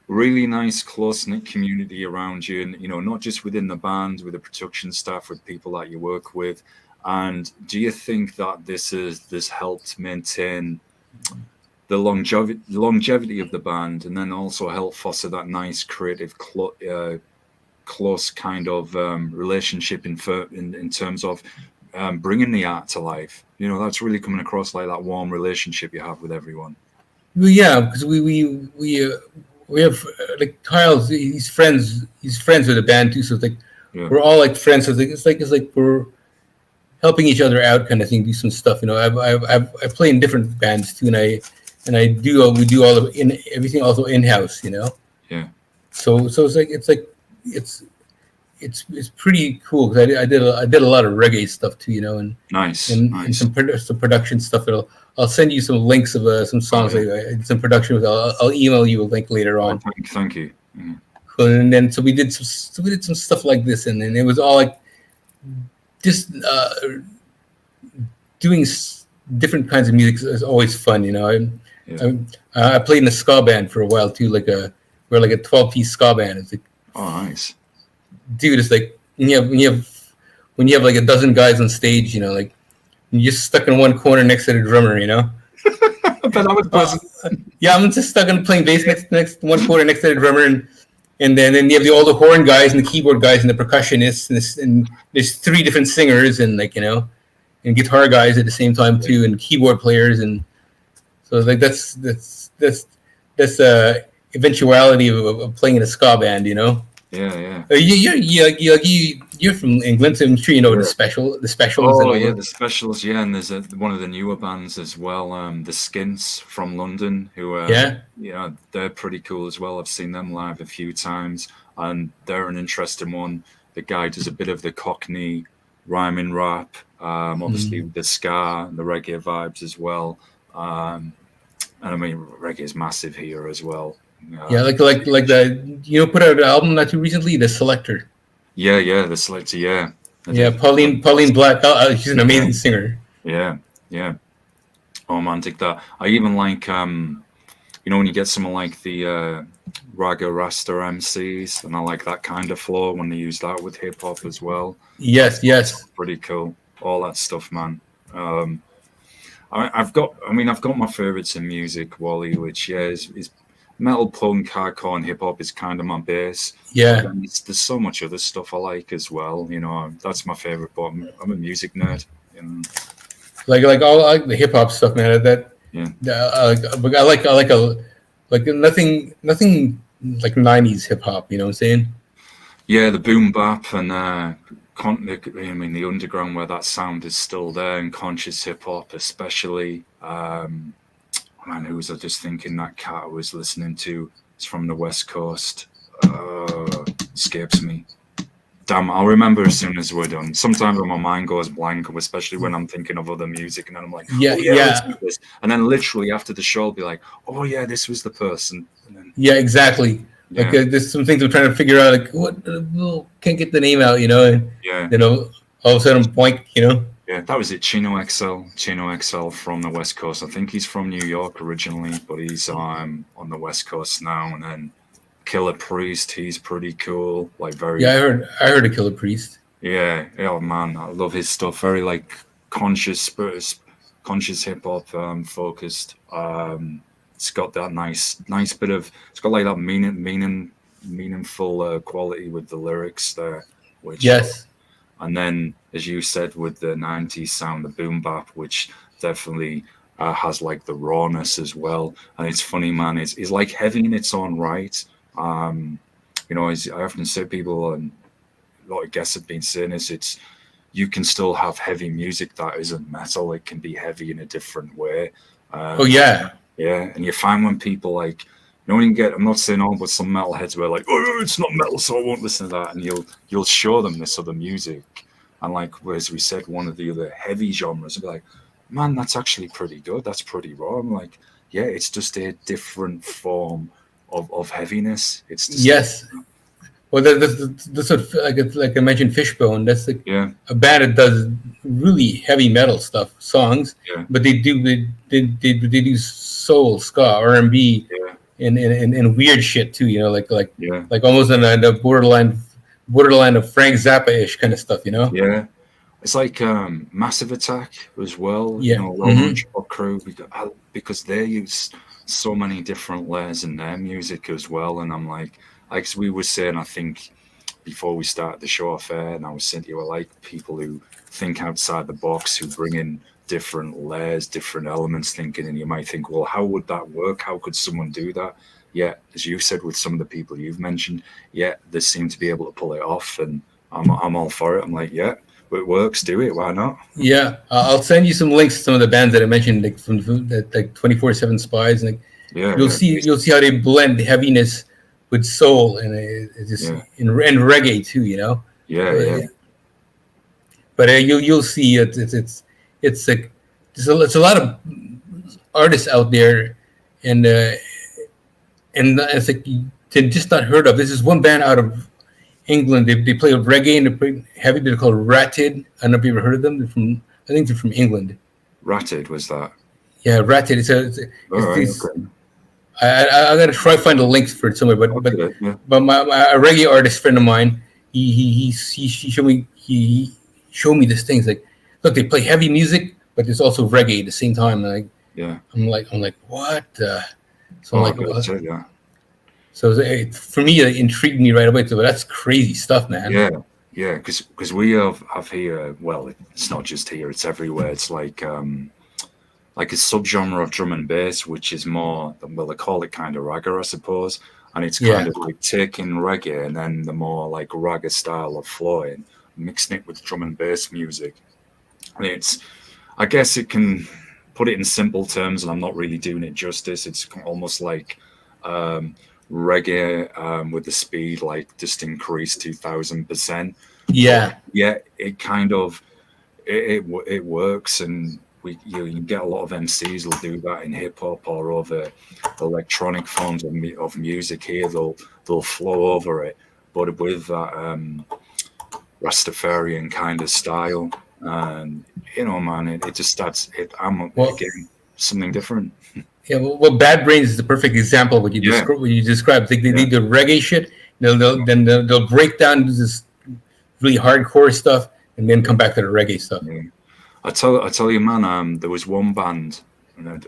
really nice, close knit community around you, and not just within the band, with the production staff, with people that you work with. And do you think that this helped maintain the longevity of the band, and then also help foster that nice creative close kind of relationship in terms of bringing the art to life? That's really coming across like that warm relationship you have with everyone. Well, yeah, because we have like Kyle's. He's friends. He's friends with the band too. So it's like Yeah. we're all like friends. So it's like we're helping each other out, kind of thing. Do some stuff. I play in different bands too, and we do all of in everything also in house. Yeah. So it's it's pretty cool because I did a lot of reggae stuff too, Nice. and some production stuff. I'll send you some links of some songs. Oh, yeah. I did some production with. I'll email you a link later on. Thank you. Yeah. And then so we did some stuff like this, and then it was all like just doing different kinds of music is always fun. Yeah. I played in a ska band for a while too, we're like a 12-piece ska band. It's like, Oh, nice. dude, it's like when you have like a dozen guys on stage, like you're just stuck in one corner next to the drummer. But that was pleasant. Yeah, I'm just stuck on playing bass next one corner next to the drummer, and then you have all the horn guys and the keyboard guys and the percussionists, and there's three different singers and and guitar guys at the same time too, and keyboard players, and so like that's eventuality of playing in a ska band. Yeah. You're from England, so I'm sure you know Yeah. the specials. Oh, And yeah, the Specials, yeah, and there's one of the newer bands as well, the Skints from London, who Yeah. they're pretty cool as well. I've seen them live a few times, and they're an interesting one. The guy does a bit of the Cockney rhyming rap, obviously the ska and the reggae vibes as well, and I mean reggae is massive here as well. Yeah, like the put out an album not too recently, The Selector. Yeah, the Selector, yeah. Yeah, Pauline Black. She's an amazing singer. Yeah. Oh man, dig that. I even like when you get someone like the Raga Rasta MCs, and I like that kind of flow when they use that with hip hop as well. Yes. Pretty cool. All that stuff, man. I've got my favorites in music, Wally, which is metal, punk, hardcore, and hip hop is kind of my base. Yeah. There's so much other stuff I like as well. That's my favorite. But I'm a music nerd. Like all like the hip hop stuff, man. Yeah. I like nothing like '90s hip hop. You know what I'm saying? Yeah, the boom bap and the underground, where that sound is still there, and conscious hip hop especially. Man, who was I just thinking that cat I was listening to? It's from the West Coast. Escapes me. Damn, I'll remember as soon as we're done. Sometimes my mind goes blank, especially when I'm thinking of other music, and then I'm like, Yeah. let's do this. And then literally after the show, I'll be like, oh yeah, this was the person. And then, Yeah, exactly. yeah. Like there's some things I'm trying to figure out. Like what? Can't get the name out. And, Yeah. all of a sudden, boink. Yeah, that was it. Chino XL from the West Coast. I think he's from New York originally, but he's on the West Coast now. And then Killer Priest, he's pretty cool. Like very. Yeah, I heard of Killer Priest. Yeah, oh man, I love his stuff. Very like conscious hip hop focused. It's got that nice bit of. It's got like that meaningful quality with the lyrics there. Which, Yes. And then, as you said, with the '90s sound, the boom bap, which definitely has like the rawness as well. And it's funny, man. It's like heavy in its own right. As I often say, people and a lot of guests have been saying this. It's you can still have heavy music that isn't metal. It can be heavy in a different way. Oh yeah. Yeah, and you find when people like. When you get, I'm not saying all, but some metalheads were like, "Oh, it's not metal, so I won't listen to that." And you'll show them this other music, and like as we said, one of the other heavy genres, they'll be like, "Man, that's actually pretty good. That's pretty raw." I'm like, "Yeah, it's just a different form of heaviness." It's just, Yes. Well, that's what like I mentioned, Fishbone. That's like yeah, a band that does really heavy metal songs, Yeah. but they do soul, ska, R&B, Yeah. and weird shit too. You know, yeah, like almost in the borderline of Frank Zappa ish kind of stuff. You know. yeah. It's like Massive Attack as well, you Yeah. know, Well Known Hmm. Short Crew, because they use so many different layers in their music as well. And I'm like as we were saying, I think before we started the show off air, and I was saying you were like people who think outside the box, who bring in different layers, different elements thinking, and you might think, well, how would that work? How could someone do that? Yeah, as you said with some of the people you've mentioned, yeah, they seem to be able to pull it off, and I'm all for it. I'm like, yeah, it works, do it, why not? Yeah, I'll send you some links to some of the bands that I mentioned, like from that, like 24/7 Spies, and like Yeah, yeah, you'll see how they blend heaviness with soul and it just yeah, and reggae too, you know. yeah, yeah, Uh, but you'll see it's like it's a lot of artists out there, and it's like to just not heard of. This is one band out of England. They play reggae and they play heavy. They're called Ratted. I don't know if you ever heard of them. They're from I think they're from England. Ratted was that? Yeah, Ratted. All It's right, these. okay, I gotta try to find the links for it somewhere. okay, yeah, But my a reggae artist friend of mine, he showed me he showed me this thing. He's like, look, they play heavy music, but there's also reggae at the same time. And yeah. I'm like what? So I'm Oh, I like, got what? it, yeah. So for me, it intrigued me right away. So that's crazy stuff, man. Yeah, yeah, because we have here. Well, it's not just here; it's everywhere. It's like a subgenre of drum and bass, which is more well, they call it kind of ragga, I suppose, and it's kind Yeah. of like taking reggae and then the more like ragga style of flowing, mixing it with drum and bass music. And I guess it can put it in simple terms, and I'm not really doing it justice. It's almost like um, reggae with the speed like just increased 2,000%. But Yeah. yeah, it kind of it works, and you can get a lot of MCs will do that in hip hop or other electronic forms of music. Here they'll flow over it, but with that Rastafarian kind of style, and you know, man, it just starts. I'm Well, again something different. yeah. Well, Bad Brains is the perfect example of Yeah, what you described. They yeah, do reggae shit. They'll break down this really hardcore stuff and then come back to the reggae stuff. yeah. I tell you, man. There was one band, you know,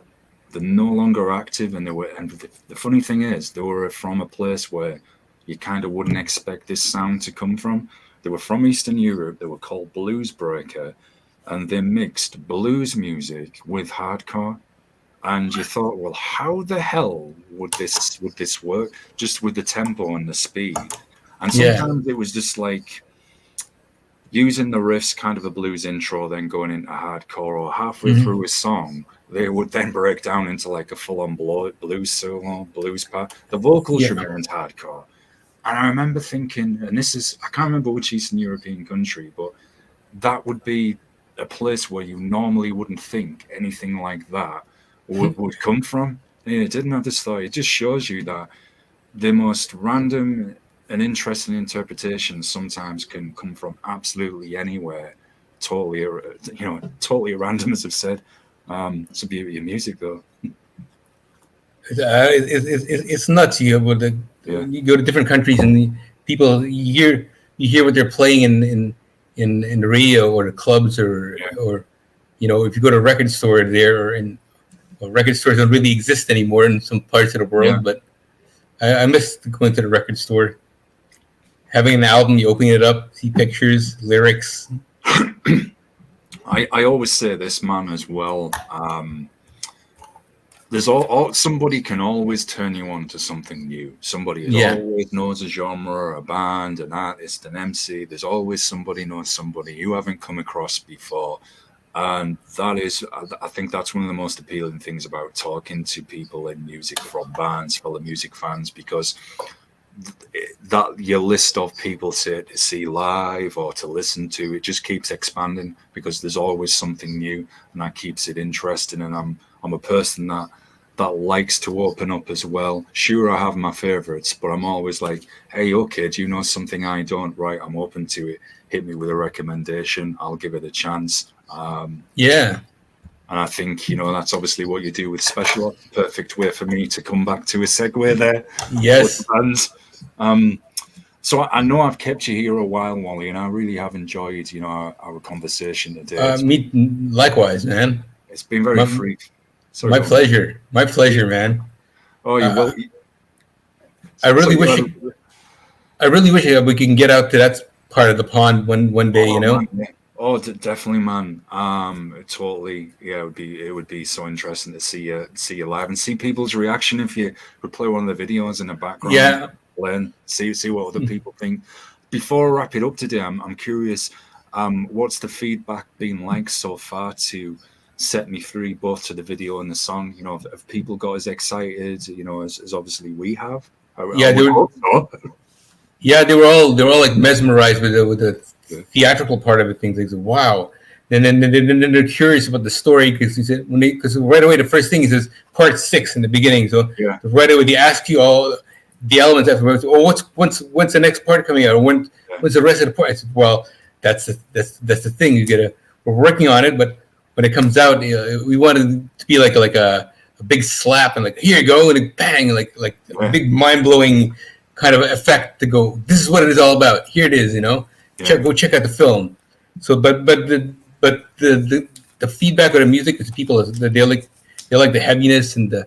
they're no longer active, and the funny thing is, they were from a place where you kind of wouldn't expect this sound to come from. They were from Eastern Europe. They were called Blues Breaker, and they mixed blues music with hardcore. And you thought, well, how the hell would this work? Just with the tempo and the speed. And Yeah. sometimes it was just like using the riffs, kind of a blues intro, then going into hardcore, or halfway Hmm. through a song, they would then break down into like a full-on blues solo, blues part. The vocals Yeah. remained hardcore. And I remember thinking, and I can't remember which Eastern European country, but that would be a place where you normally wouldn't think anything like that would come from. Yeah, it didn't. I just thought it just shows you that the most random and interesting interpretations sometimes can come from absolutely anywhere. Totally, totally random, as I've said. It's the beauty of music, though. It's nuts. Yeah, You go to different countries and the people you hear what they're playing in the radio or the clubs yeah, or if you go to a record store there well, record stores don't really exist anymore in some parts of the yeah. world, but I miss going to the record store, having an album, you open it up, see pictures, lyrics. I always say this, man, as well. There's somebody can always turn you on to something new. Somebody that Yeah. always knows a genre, a band, an artist, an MC. There's always somebody knows somebody you haven't come across before. And that is, I think that's one of the most appealing things about talking to people in music, from bands, fellow music fans, because that your list of people to see live or to listen to, it just keeps expanding because there's always something new, and that keeps it interesting. And I'm a person that likes to open up as well. Sure, I have my favorites, but I'm always like, hey, okay, do you know something I don't? Right, I'm open to it. Hit me with a recommendation. I'll give it a chance. Yeah. And I think, that's obviously what you do with Special Ops. Perfect way for me to come back to a segue there with the Yes. bands. So I know I've kept you here a while, Wally, and I really have enjoyed, our conversation today. Me likewise, man. It's been very My, free. Sorry, my go on. pleasure. My pleasure, man. Oh, you Uh, will. I So really you wish had. I really wish we can get out to that part of the pond one day. Oh man, yeah. Oh, definitely, man. Totally. Yeah, it would be so interesting to see you live and see people's reaction if you would play one of the videos in the background, Yeah. learn, see what other people think. Before I wrap it up today, I'm curious. What's the feedback been like so far to Set Me Free, both to the video and the song? Have people got as excited, as obviously we have? I Yeah, would hope so. yeah, they were all like mesmerized with the Yeah. theatrical part of it. Things like, wow. Then they're curious about the story because he said because right away the first thing he says part 6 in the beginning. So Yeah. right away they ask you all the elements afterwards. Oh, when's the next part coming out? Or Yeah. when's the rest of the part? I said, well, that's the thing. We're working on it, but when it comes out, we want it to be like a big slap and like here you go and bang like a Yeah. big mind blowing kind of effect to go. This is what it is all about. Here it is. Yeah. Go check out the film. So, but the feedback of the music is people they like the heaviness and the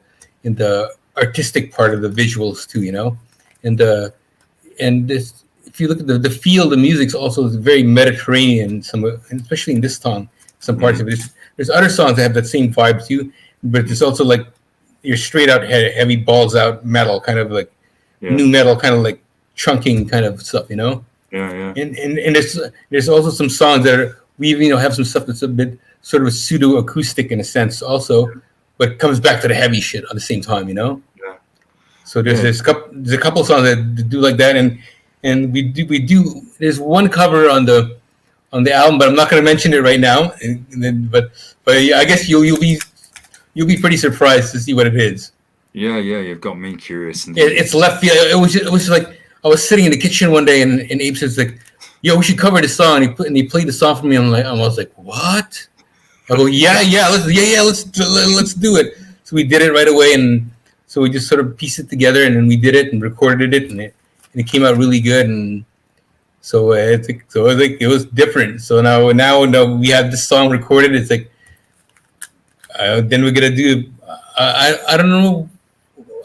artistic part of the visuals too. And and this if you look at the feel of the music also is very Mediterranean. And especially in this song, some parts Mhm. of it. There's other songs that have that same vibe too, but there's also like your straight out heavy balls out metal kind of like Yeah. new metal kind of like chunking kind of stuff. Yeah. Yeah. And there's also some songs that we have some stuff that's a bit sort of pseudo acoustic in a sense also, but comes back to the heavy shit at the same time. Yeah. So there's Yeah. a couple songs that do like that, and we do there's one cover on the album, but I'm not going to mention it right now. But yeah, I guess you'll be pretty surprised to see what it is. Yeah. Yeah. You've got me curious. And It's left field. It was like I was sitting in the kitchen one day, and Abe says like, "Yo, we should cover this song." And he played the song for me. I was like, "What?" I go, "Yeah, let's do it." So we did it right away, and so we just sort of pieced it together, and then we did it and recorded it, and it came out really good. And so it was different. So now we have this song recorded. It's like then we're gonna do. I don't know.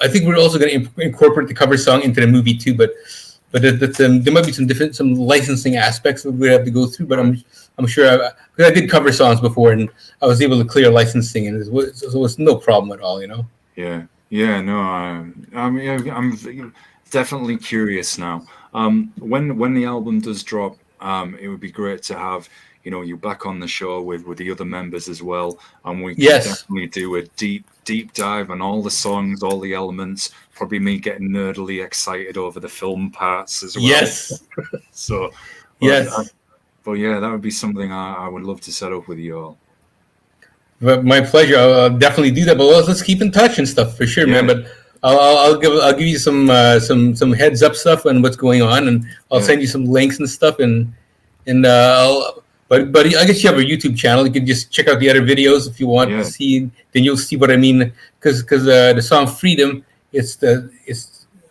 I think we're also going to incorporate the cover song into the movie too, but there might be some licensing aspects that we have to go through. But I'm sure I did cover songs before, and I was able to clear licensing, and it was no problem at all. Yeah. Yeah. No. I'm definitely curious now. When the album does drop, it would be great to have you back on the show with the other members as well, and we can Yes, definitely do a deep dive on all the songs, all the elements. Probably me getting nerdily excited over the film parts as well. yes, So, yes. but yeah, that would be something I would love to set up with you all. But my pleasure. I'll definitely do that. But let's keep in touch and stuff for sure, man. Yeah. But I'll give you some heads up stuff on what's going on, and I'll Yeah. send you some links and stuff, and but I guess you have a YouTube channel. You can just check out the other videos if you want to Yeah. see. Then you'll see what I mean. Because the song Freedom, it's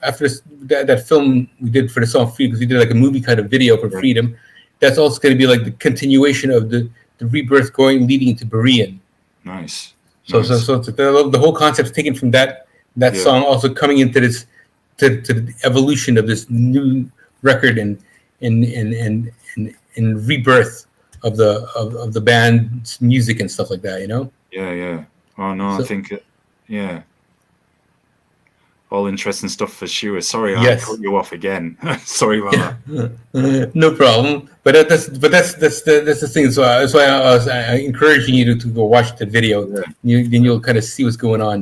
after that film we did for the song Freedom, because we did like a movie kind of video for Yeah. Freedom. That's also going to be like the continuation of the rebirth leading to Berean. Nice. So Nice. the whole concept's taken from that Yeah. song, also coming into this to the evolution of this new record and rebirth of the band's music and stuff like that. Yeah. Yeah. Oh no, I So think yeah. All interesting stuff for sure. Sorry, I yes, cut you off again. Sorry about that. no problem. That's the thing. So that's why I was encouraging you to go watch the video. Yeah. Then you'll kind of see what's going on.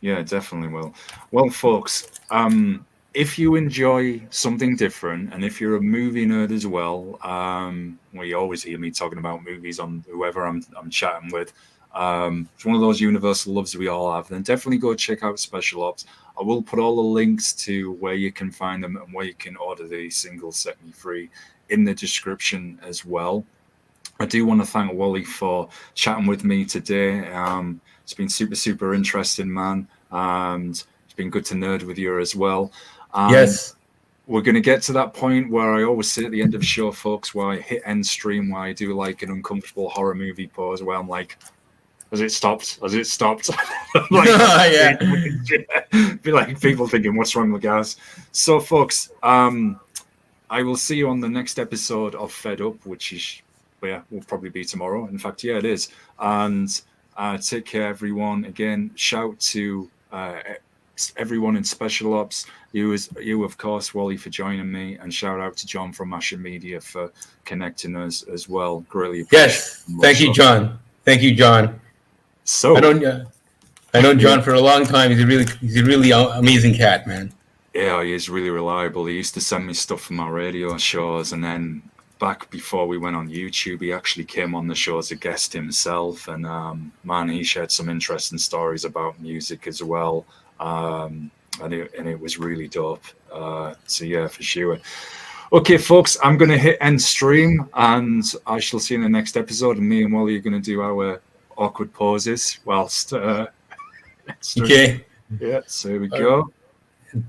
Yeah, definitely will. Well, folks, if you enjoy something different, and if you're a movie nerd as well, well, you always hear me talking about movies on whoever I'm chatting with. It's one of those universal loves we all have. Then definitely go check out Special Ops. I will put all the links to where you can find them and where you can order the single Set Me Free in the description as well. I do want to thank Wally for chatting with me today. It's been super interesting, man, and it's been good to nerd with you as well. And Yes. we're going to get to that point where I always say at the end of the show, folks, where I hit end stream, where I do like an uncomfortable horror movie pose, where I'm like, has it stopped? Has it stopped? Like, Yeah. be like people thinking, what's wrong with guys? So, folks, I will see you on the next episode of Fed Up, which is, well, yeah, will probably be tomorrow. In fact, yeah, it is. And take care, everyone. Again, shout to everyone in Special Ops. You, of course, Wally, for joining me, and shout out to John from Asher Media for connecting us as well. Greatly appreciate Yes. it. Thank you, John. Thank you, John. I So, know. I know yeah. John for a long time. He's a really amazing cat, man. Yeah, he is really reliable. He used to send me stuff from our radio shows, and then back before we went on YouTube, he actually came on the show as a guest himself. And man, he shared some interesting stories about music as well, and it was really dope. So yeah, for sure. Okay, folks, I'm going to hit end stream, and I shall see you in the next episode. And me and Wally are going to do our awkward pauses whilst. Okay. Yeah, so here we All right. go.